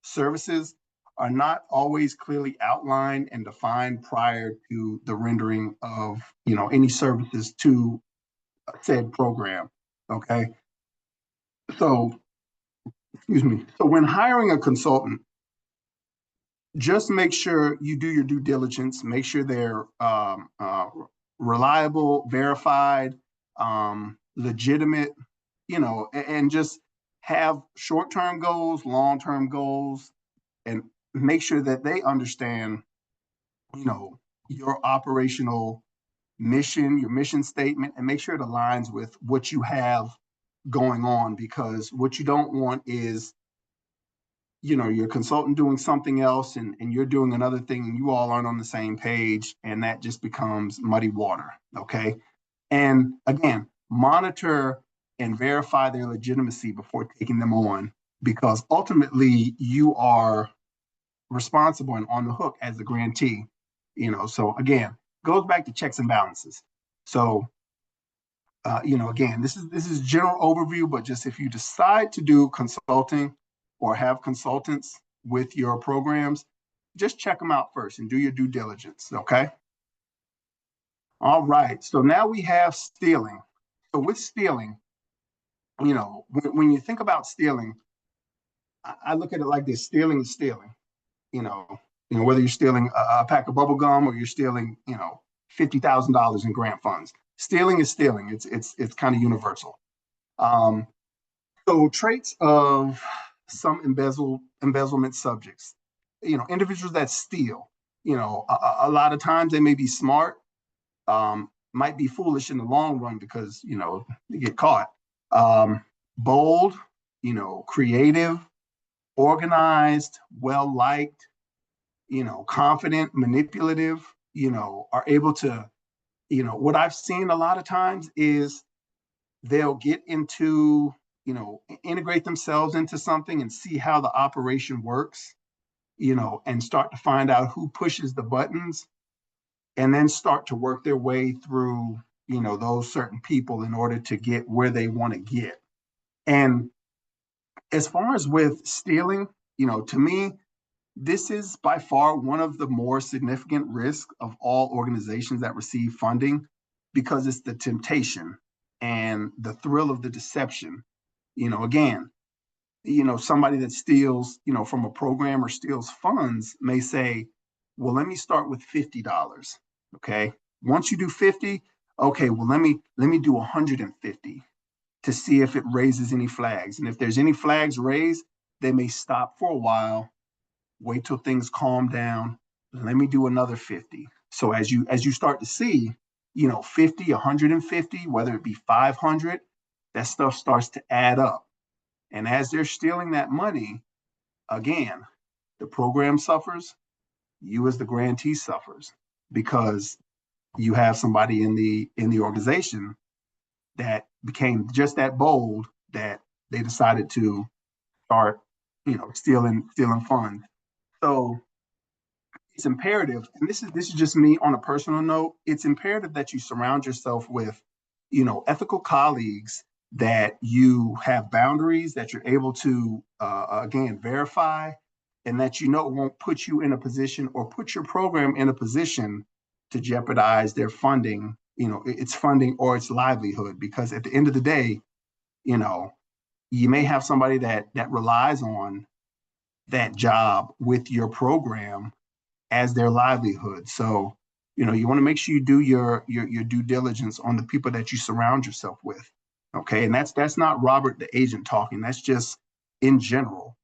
Speaker 2: services are not always clearly outlined and defined prior to the rendering of, you know, any services to said program. Okay. So, excuse me. So when hiring a consultant, just make sure you do your due diligence, make sure they're reliable, verified, legitimate, you know, and just have short-term goals, long-term goals, and make sure that they understand, you know, your operational mission, your mission statement, and make sure it aligns with what you have going on, because what you don't want is, you know, your consultant doing something else and you're doing another thing and you all aren't on the same page, and that just becomes muddy water. Okay. And again, monitor and verify their legitimacy before taking them on, because ultimately you are responsible and on the hook as the grantee, you know. So again, goes back to checks and balances. So, you know, again, this is general overview, but just if you decide to do consulting or have consultants with your programs, just check them out first and do your due diligence. Okay. All right. So now we have stealing. So with stealing, you know, when you think about stealing, I look at it like this: stealing is stealing. You know, whether you're stealing a pack of bubble gum or you're stealing, you know, $50,000 in grant funds. Stealing is stealing. It's kind of universal. Um, so traits of some embezzlement subjects, individuals that steal, a lot of times they may be smart, might be foolish in the long run because, they get caught. Bold, creative, organized, well liked, confident, manipulative, are able to, what I've seen a lot of times is they'll get into, integrate themselves into something and see how the operation works, and start to find out who pushes the buttons and then start to work their way through, those certain people in order to get where they want to get. And as far as with stealing, to me, this is by far one of the more significant risks of all organizations that receive funding because it's the temptation and the thrill of the deception. Again, somebody that steals, from a program or steals funds may say, well, let me start with $50. Okay. Once you do 50, okay, well, let me do 150 to see if it raises any flags. And if there's any flags raised, they may stop for a while, wait till things calm down. Let me do another 50. So as you start to see, 50, 150, whether it be 500, that stuff starts to add up. And as they're stealing that money, again, the program suffers, you as the grantee suffers because you have somebody in the organization that became just that bold that they decided to start, stealing funds. So it's imperative, and this is just me on a personal note. It's imperative that you surround yourself with, ethical colleagues, that you have boundaries, that you're able to again verify, and that won't put you in a position or put your program in a position to jeopardize their funding, its funding or its livelihood. Because at the end of the day, you may have somebody that relies on that job with your program as their livelihood. So, you want to make sure you do your due diligence on the people that you surround yourself with. Okay. And that's not Robert the agent talking. That's just in general,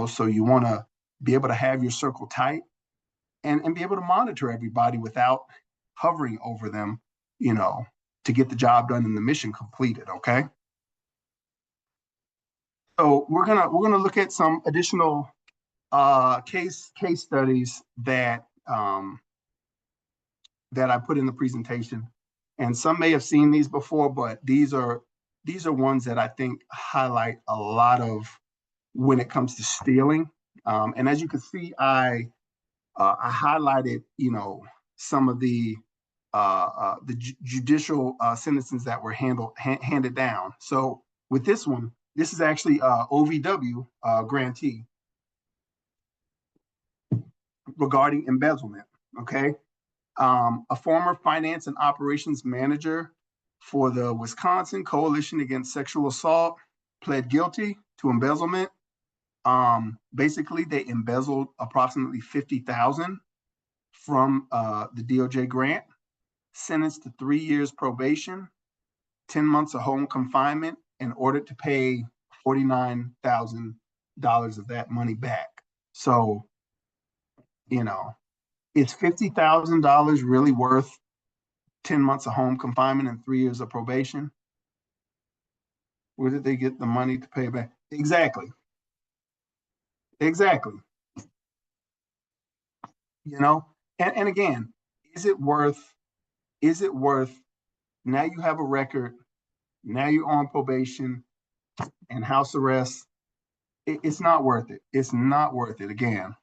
Speaker 2: so you want to be able to have your circle tight and be able to monitor everybody without hovering over them, to get the job done and the mission completed. Okay. So we're gonna look at some additional case studies that that I put in the presentation. And some may have seen these before, but these are ones that I think highlight a lot of when it comes to stealing. And as you can see, I highlighted, some of the judicial sentences that were handed down. So with this one, this is actually OVW grantee regarding embezzlement. Okay. A former finance and operations manager for the Wisconsin Coalition Against Sexual Assault pled guilty to embezzlement. Basically, they embezzled approximately $50,000 from the DOJ grant, sentenced to 3 years probation, 10 months of home confinement, in order to pay $49,000 of that money back. So, is $50,000 really worth 10 months of home confinement and 3 years of probation? Where did they get the money to pay back? Exactly. And again, is it worth, now you have a record, now you're on probation and house arrest. It's not worth it. It's not worth it. Again,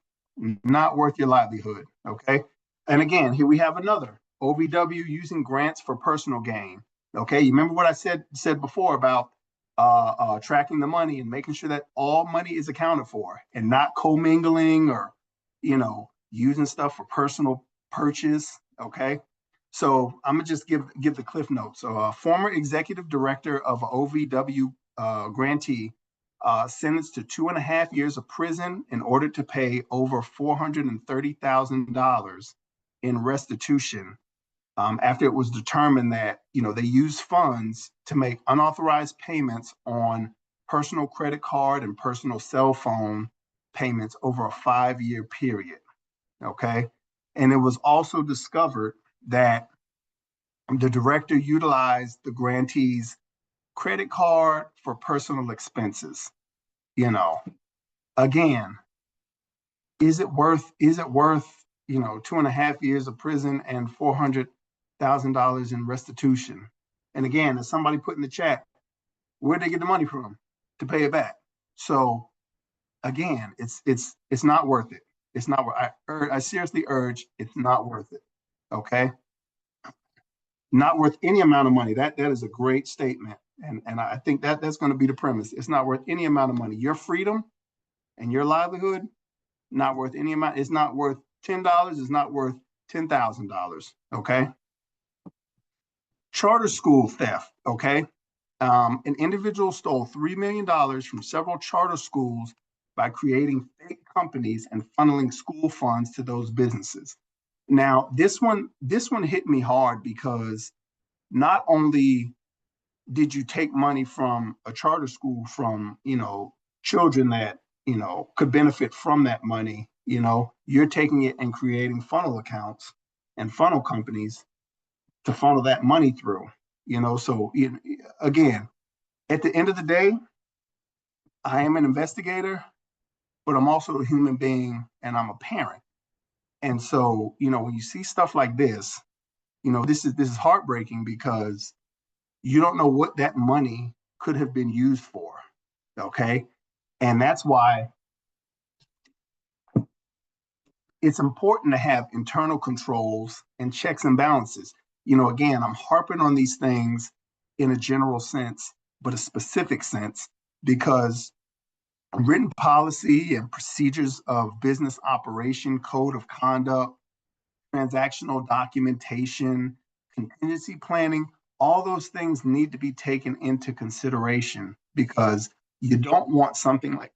Speaker 2: not worth your livelihood. Okay. And again, here we have another OVW using grants for personal gain. Okay. You remember what I said before about tracking the money and making sure that all money is accounted for and not commingling or, using stuff for personal purchase. Okay. So I'm gonna just give the cliff notes. So a former executive director of OVW grantee sentenced to 2.5 years of prison in order to pay over $430,000 in restitution after it was determined that, they used funds to make unauthorized payments on personal credit card and personal cell phone payments over a 5-year period. Okay. And it was also discovered that the director utilized the grantee's credit card for personal expenses. Again, is it worth 2.5 years of prison and $400,000 in restitution? And again, as somebody put in the chat, where'd they get the money from to pay it back? So again, it's not worth it. It's not worth. I seriously urge, it's not worth it. Okay, not worth any amount of money. That is a great statement, and I think that's going to be the premise. It's not worth any amount of money. Your freedom and your livelihood, not worth any amount. It's not worth $10. It's not worth $10,000. Okay. Charter school theft. Okay. An individual stole $3 million from several charter schools by creating fake companies and funneling school funds to those businesses. Now, this one hit me hard because not only did you take money from a charter school from, children that, could benefit from that money, you're taking it and creating funnel accounts and funnel companies to funnel that money through, so again, at the end of the day, I am an investigator, but I'm also a human being and I'm a parent. And so, when you see stuff like this, this is heartbreaking because you don't know what that money could have been used for. Okay. And that's why it's important to have internal controls and checks and balances. Again, I'm harping on these things in a general sense, but a specific sense, because written policy and procedures of business operation, code of conduct, transactional documentation, contingency planning, all those things need to be taken into consideration because you don't want something like,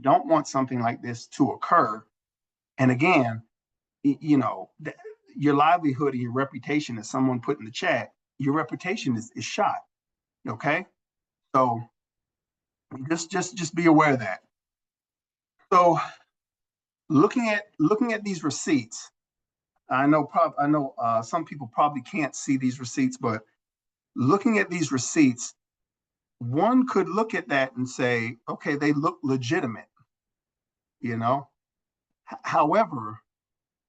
Speaker 2: don't want something like this to occur. And again, your livelihood and your reputation, as someone put in the chat, your reputation is shot. Okay. So just be aware of that. So looking at these receipts, I know some people probably can't see these receipts, but looking at these receipts, one could look at that and say, okay, they look legitimate, However,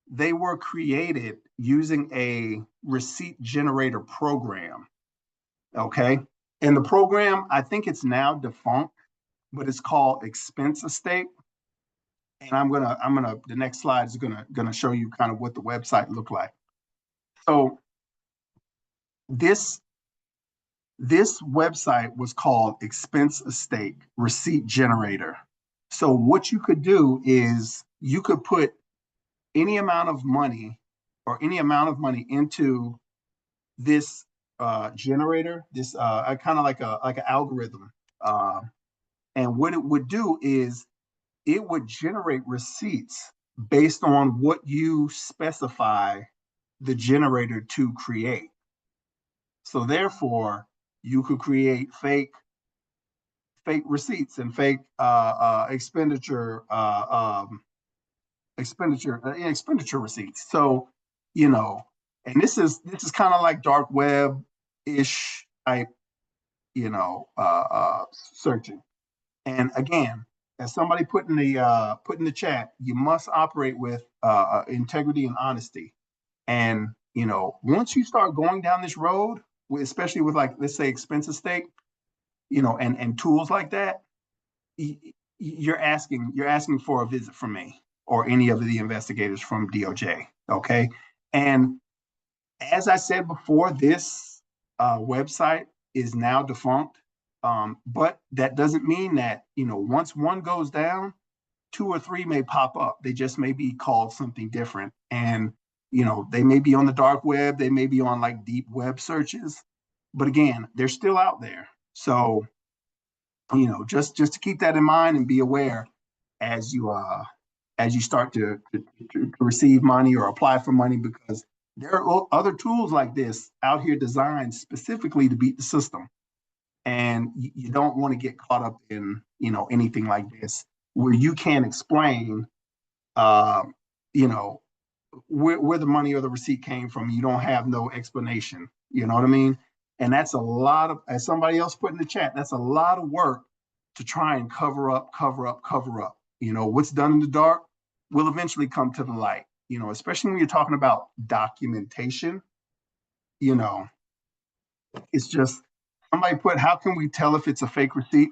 Speaker 2: they were created using a receipt generator program, okay? And the program, I think it's now defunct, but it's called Expense Estate. And the next slide is gonna show you kind of what the website looked like. So this website was called Expense Estate Receipt Generator. So what you could do is you could put any amount of money into this generator, this kind of like an algorithm. And what it would do is it would generate receipts based on what you specify the generator to create. So therefore, you could create fake receipts and fake expenditure receipts. So, and this is kind of like dark web-ish type, searching. And again, as somebody put in the chat, you must operate with integrity and honesty. And once you start going down this road, especially with, like, let's say, Expense Estate, and tools like that, you're asking for a visit from me or any of the investigators from DOJ. Okay. And as I said before, this website is now defunct. But that doesn't mean that, once one goes down, 2 or 3 may pop up. They just may be called something different. And, they may be on the dark web. They may be on like deep web searches. But again, they're still out there. So, just to keep that in mind and be aware as you start to receive money or apply for money, because There are other tools like this out here designed specifically to beat the system. And you don't want to get caught up in, anything like this where you can't explain, uh, you know, where the money or the receipt came from. You don't have no explanation. You know what I mean? And that's a lot of, as somebody else put in the chat, that's a lot of work to try and cover up, cover up, cover up. What's done in the dark will eventually come to the light, especially when you're talking about documentation. you know, it's just somebody put, how can we tell if it's a fake receipt?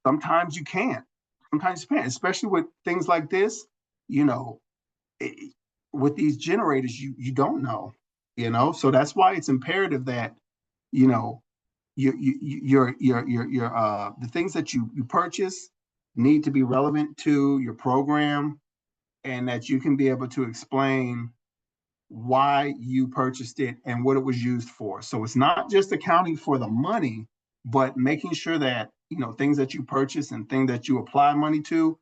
Speaker 2: Sometimes you can't. Sometimes you can't, especially with things like this, you know, it, with these generators, you don't know, so that's why it's imperative that, you know, your the things that you purchase need to be relevant to your program, and that you can be able to explain why you purchased it and what it was used for. So it's not just accounting for the money, but making sure that, things that you purchase and things that you apply money to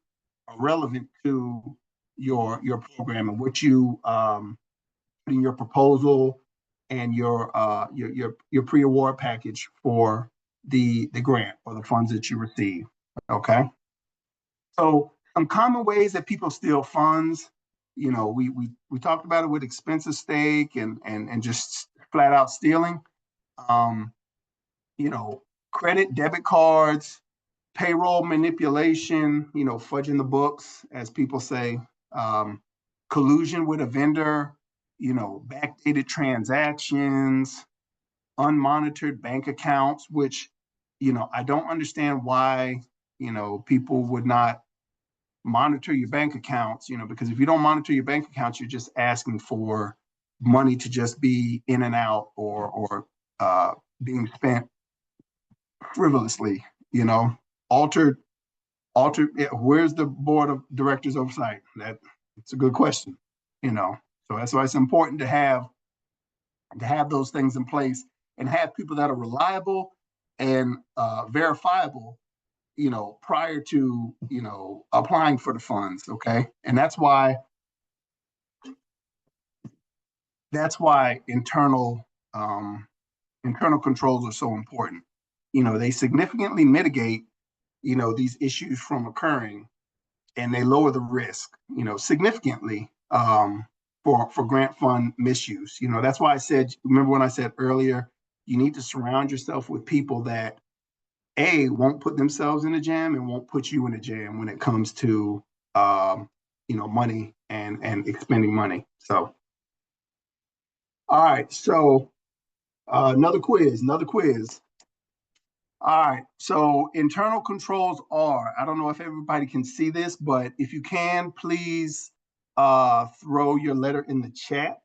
Speaker 2: are relevant to your program and what you put in your proposal and your pre-award package for the grant or the funds that you receive. Okay. So some common ways that people steal funds, we talked about it with expensive stake and just flat out stealing. Um, Credit, debit cards, payroll manipulation, fudging the books, as people say, collusion with a vendor, backdated transactions, unmonitored bank accounts, which, I don't understand why, people would not monitor your bank accounts, because if you don't monitor your bank accounts, you're just asking for money to just be in and out or being spent frivolously, altered, where's the board of directors oversight? It's a good question, So that's why it's important to have those things in place and have people that are reliable and verifiable, prior to, applying for the funds. Okay. And that's why internal controls are so important. They significantly mitigate, these issues from occurring, and they lower the risk, significantly, for grant fund misuse. That's why I said, remember when I said earlier, you need to surround yourself with people that won't put themselves in a jam and won't put you in a jam when it comes to, money and expending money. So, all right. So, another quiz. All right. So internal controls are, I don't know if everybody can see this, but if you can, please throw your letter in the chat.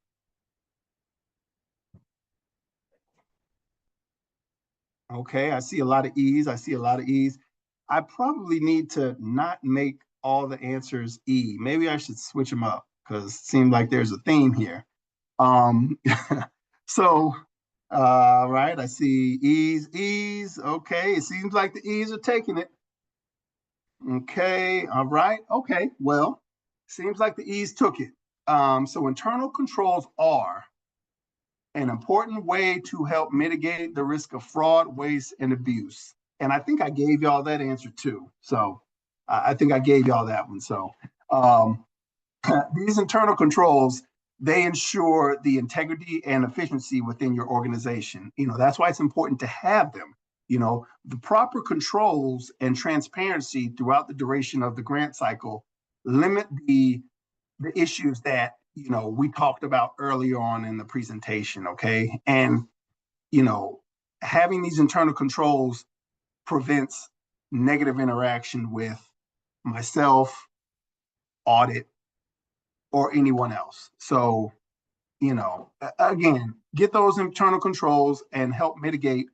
Speaker 2: Okay, I see a lot of E's. I probably need to not make all the answers E. Maybe I should switch them up because it seems like there's a theme here. So, right, I see E's. Okay, it seems like the E's are taking it. Okay, all right. Okay, well, seems like the E's took it. So internal controls are an important way to help mitigate the risk of fraud, waste, and abuse. And I think I gave y'all that answer too. So I think I gave y'all that one. So these internal controls, they ensure the integrity and efficiency within your organization. That's why it's important to have them. The proper controls and transparency throughout the duration of the grant cycle limit the issues that, we talked about earlier on in the presentation. Okay. And, having these internal controls prevents negative interaction with myself, audit, or anyone else. So, again, get those internal controls and help mitigate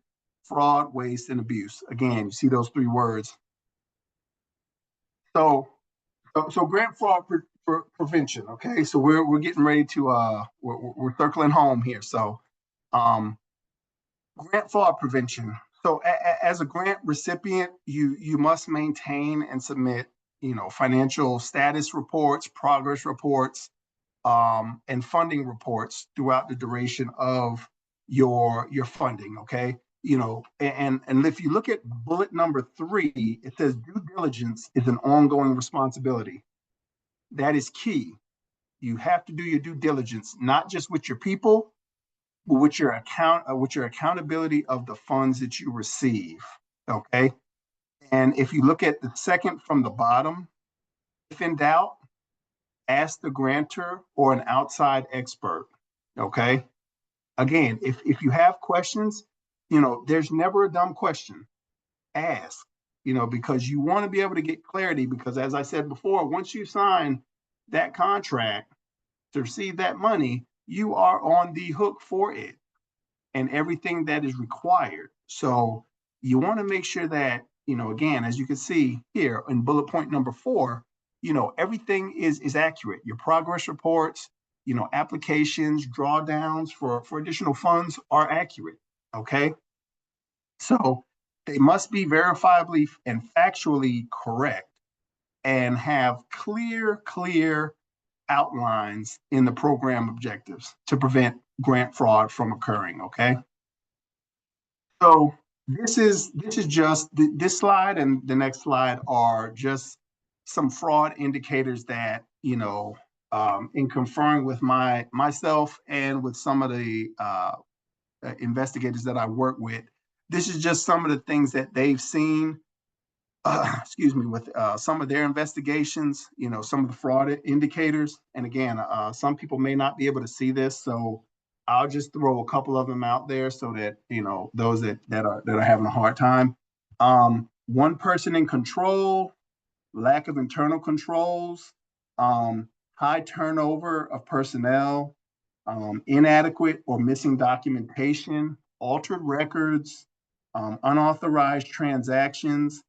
Speaker 2: fraud, waste, and abuse. Again, you see those three words. So grant fraud prevention. Okay, so we're getting ready to we're circling home here. So grant fraud prevention. So as a grant recipient, you must maintain and submit, financial status reports, progress reports, and funding reports throughout the duration of your funding, okay? And if you look at bullet number 3, it says due diligence is an ongoing responsibility. That is key. You have to do your due diligence, not just with your people, but with your accountability of the funds that you receive, okay? And if you look at the second from the bottom, if in doubt, ask the grantor or an outside expert, okay? Again, if you have questions, there's never a dumb question. Ask, because you want to be able to get clarity, because as I said before, once you sign that contract to receive that money, you are on the hook for it and everything that is required. So you want to make sure that, again, as you can see here in bullet point number 4, everything is accurate. Your progress reports, applications, drawdowns for additional funds are accurate, okay? So they must be verifiably and factually correct and have clear outlines in the program objectives to prevent grant fraud from occurring, okay? So this is just this slide and the next slide are just some fraud indicators that, in conferring with myself and with some of the investigators that I work with, this is just some of the things that they've seen, with some of their investigations, some of the fraud indicators. And again, some people may not be able to see this, so I'll just throw a couple of them out there so that, those that are having a hard time. One person in control, lack of internal controls, high turnover of personnel, inadequate or missing documentation, altered records, unauthorized transactions,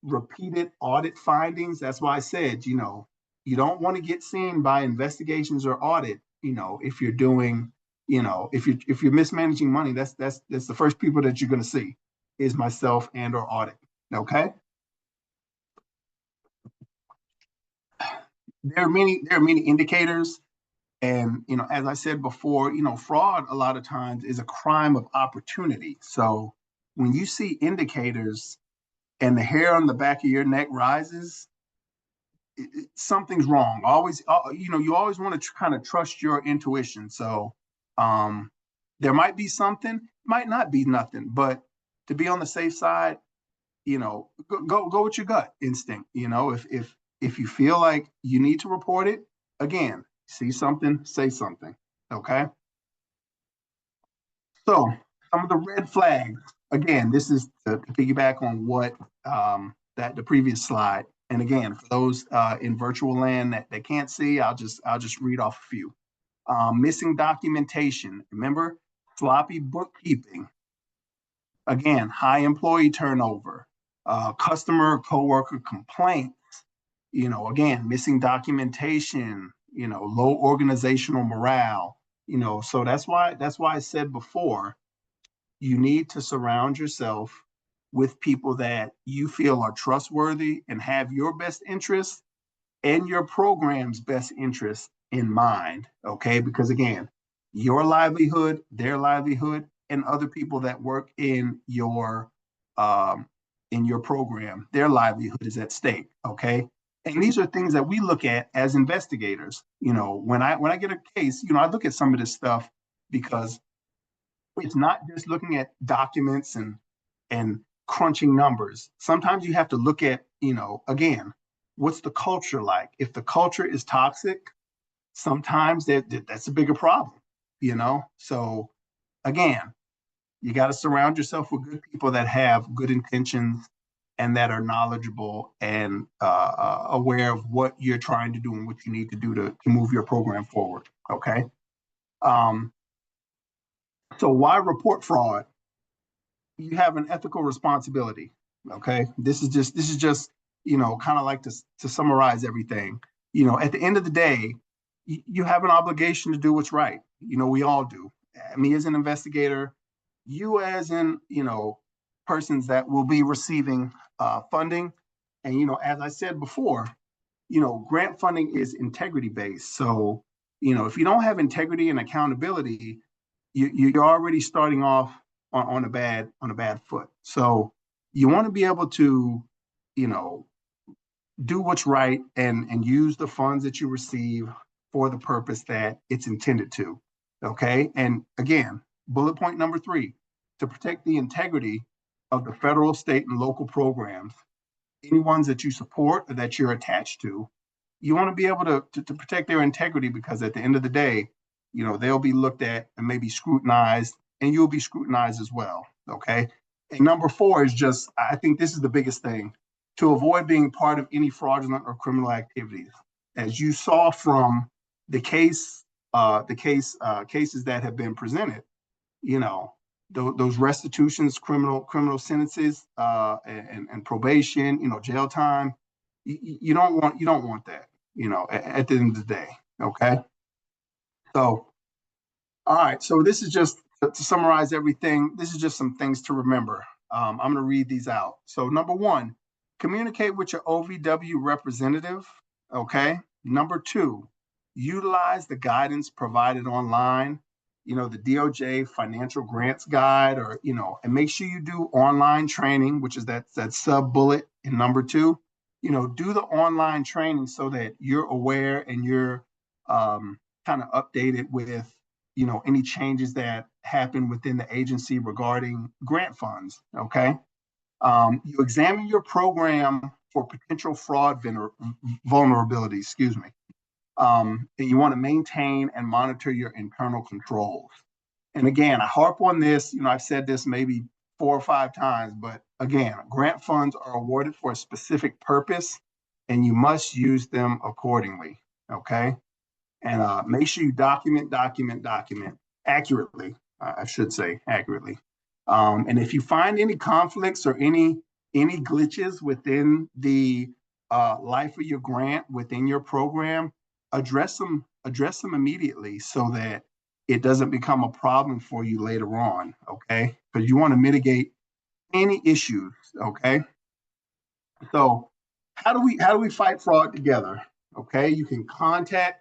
Speaker 2: repeated audit findings. That's why I said, you don't want to get seen by investigations or audit, if you're doing, if you're mismanaging money, that's the first people that you're going to see is myself and or audit. Okay. There are many indicators. And, as I said before, fraud a lot of times is a crime of opportunity. So when you see indicators and the hair on the back of your neck rises, something's wrong. Always, you always want to kind of trust your intuition. So there might be something, might not be nothing, but to be on the safe side, go with your gut instinct. If you feel like you need to report it, again, see something, say something. Okay. So some of the red flags. Again, this is to piggyback on what that the previous slide. And again, for those in virtual land that can't see, I'll just read off a few. Missing documentation. Remember, sloppy bookkeeping. Again, high employee turnover, customer coworker complaints. Again, missing documentation. Low organizational morale. So that's why I said before, you need to surround yourself with people that you feel are trustworthy and have your best interests and your program's best interest in mind, okay? Because again, your livelihood, their livelihood, and other people that work in your program, their livelihood is at stake, okay? And these are things that we look at as investigators. When I get a case, I look at some of this stuff because it's not just looking at documents and crunching numbers. Sometimes you have to look at, again, what's the culture like? If the culture is toxic, sometimes that's a bigger problem, So again, you got to surround yourself with good people that have good intentions and that are knowledgeable and aware of what you're trying to do and what you need to do to move your program forward. Okay. So why report fraud? You have an ethical responsibility. Okay. This is just, kind of like to summarize everything. At the end of the day, you have an obligation to do what's right. We all do. Me as an investigator, you as in, persons that will be receiving funding. And, as I said before, grant funding is integrity based. So, if you don't have integrity and accountability, you're already starting off on a bad foot. So you want to be able to, do what's right and use the funds that you receive for the purpose that it's intended to. Okay. And again, bullet point number 3, to protect the integrity of the federal, state, and local programs, any ones that you support or that you're attached to, you want to be able to protect their integrity, because at the end of the day, they'll be looked at and maybe scrutinized, and you'll be scrutinized as well. Okay. And number 4 is just, I think this is the biggest thing, to avoid being part of any fraudulent or criminal activities. As you saw from the cases that have been presented, those restitutions, criminal sentences, and probation, jail time, you don't want that, at the end of the day. Okay. So, all right. So this is just to summarize everything. This is just some things to remember. I'm going to read these out. So number 1, communicate with your OVW representative. Okay. Number 2, utilize the guidance provided online, the DOJ financial grants guide, or, and make sure you do online training, which is that sub bullet in number 2. Do the online training so that you're aware and you're kind of updated with, any changes that happen within the agency regarding grant funds. Okay. You examine your program for potential fraud vulnerability, and you want to maintain and monitor your internal controls. And again, I harp on this, I've said this maybe 4 or 5 times, but again, grant funds are awarded for a specific purpose, and you must use them accordingly. Okay. And make sure you document accurately, I should say accurately. And if you find any conflicts or any glitches within the life of your grant, within your program, address them immediately so that it doesn't become a problem for you later on. Okay, because you want to mitigate any issues. Okay, so how do we fight fraud together? Okay, you can contact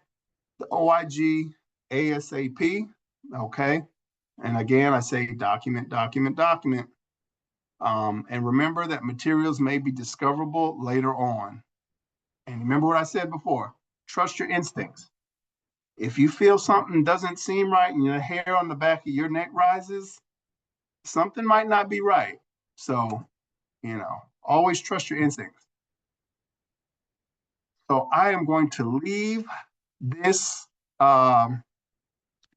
Speaker 2: the OIG ASAP. Okay. And again, I say document. And remember that materials may be discoverable later on. And remember what I said before, trust your instincts. If you feel something doesn't seem right and your hair on the back of your neck rises, something might not be right. So, always trust your instincts. So I am going to leave this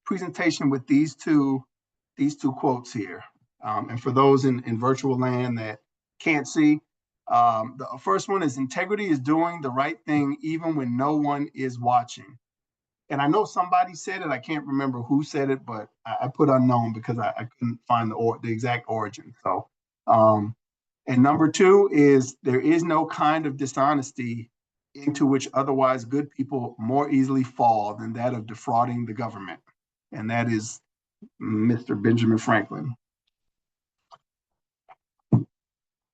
Speaker 2: presentation with these two quotes here. And for those in virtual land that can't see, the first one is, integrity is doing the right thing even when no one is watching. And I know somebody said it, I can't remember who said it, but I put unknown because I couldn't find the exact origin. So, and number 2 is, there is no kind of dishonesty into which otherwise good people more easily fall than that of defrauding the government. And that is Mr. Benjamin Franklin.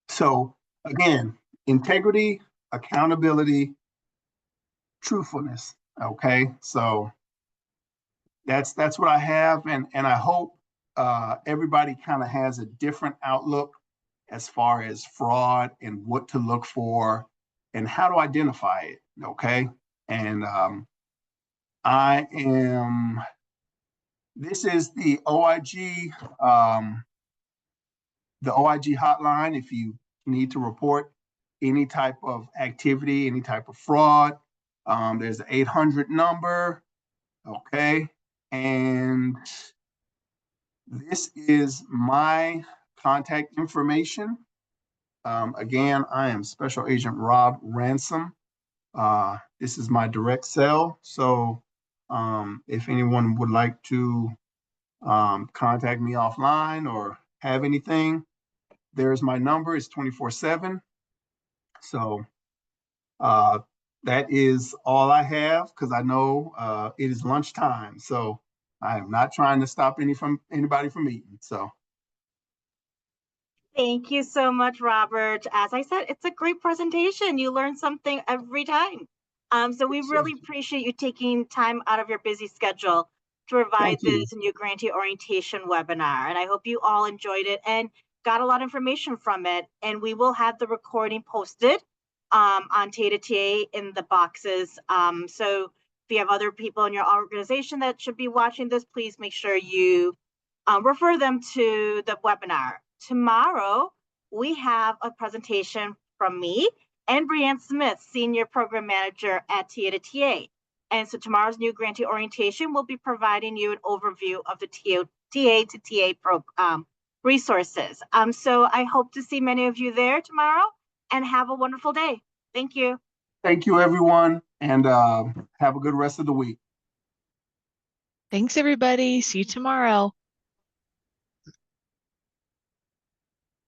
Speaker 2: So again, integrity, accountability, truthfulness. Okay, so that's what I have, and I hope everybody kind of has a different outlook as far as fraud and what to look for and how to identify it. Okay, and this is the OIG hotline. If you need to report any type of activity, any type of fraud, there's an 800 number. Okay, and this is my contact information. Again, I am Special Agent Rob Ransom. This is my direct cell. So if anyone would like to contact me offline or have anything, there's my number. It's 24/7. So that is all I have, because I know it is lunchtime. So I am not trying to stop anybody from eating. So
Speaker 1: Thank you so much, Robert. As I said, it's a great presentation. You learn something every time. So we really appreciate you taking time out of your busy schedule to provide
Speaker 2: Thank you.
Speaker 1: this new grantee orientation webinar. And I hope you all enjoyed it and got a lot of information from it. And we will have the recording posted on TA to TA in the boxes. So if you have other people in your organization that should be watching this, please make sure you refer them to the webinar. Tomorrow, we have a presentation from me and Brianne Smith, Senior Program Manager at TA to TA. And so tomorrow's new grantee orientation will be providing you an overview of the TA to TA resources. So I hope to see many of you there tomorrow and have a wonderful day. Thank you.
Speaker 2: Thank you, everyone, and have a good rest of the week.
Speaker 3: Thanks, everybody. See you tomorrow.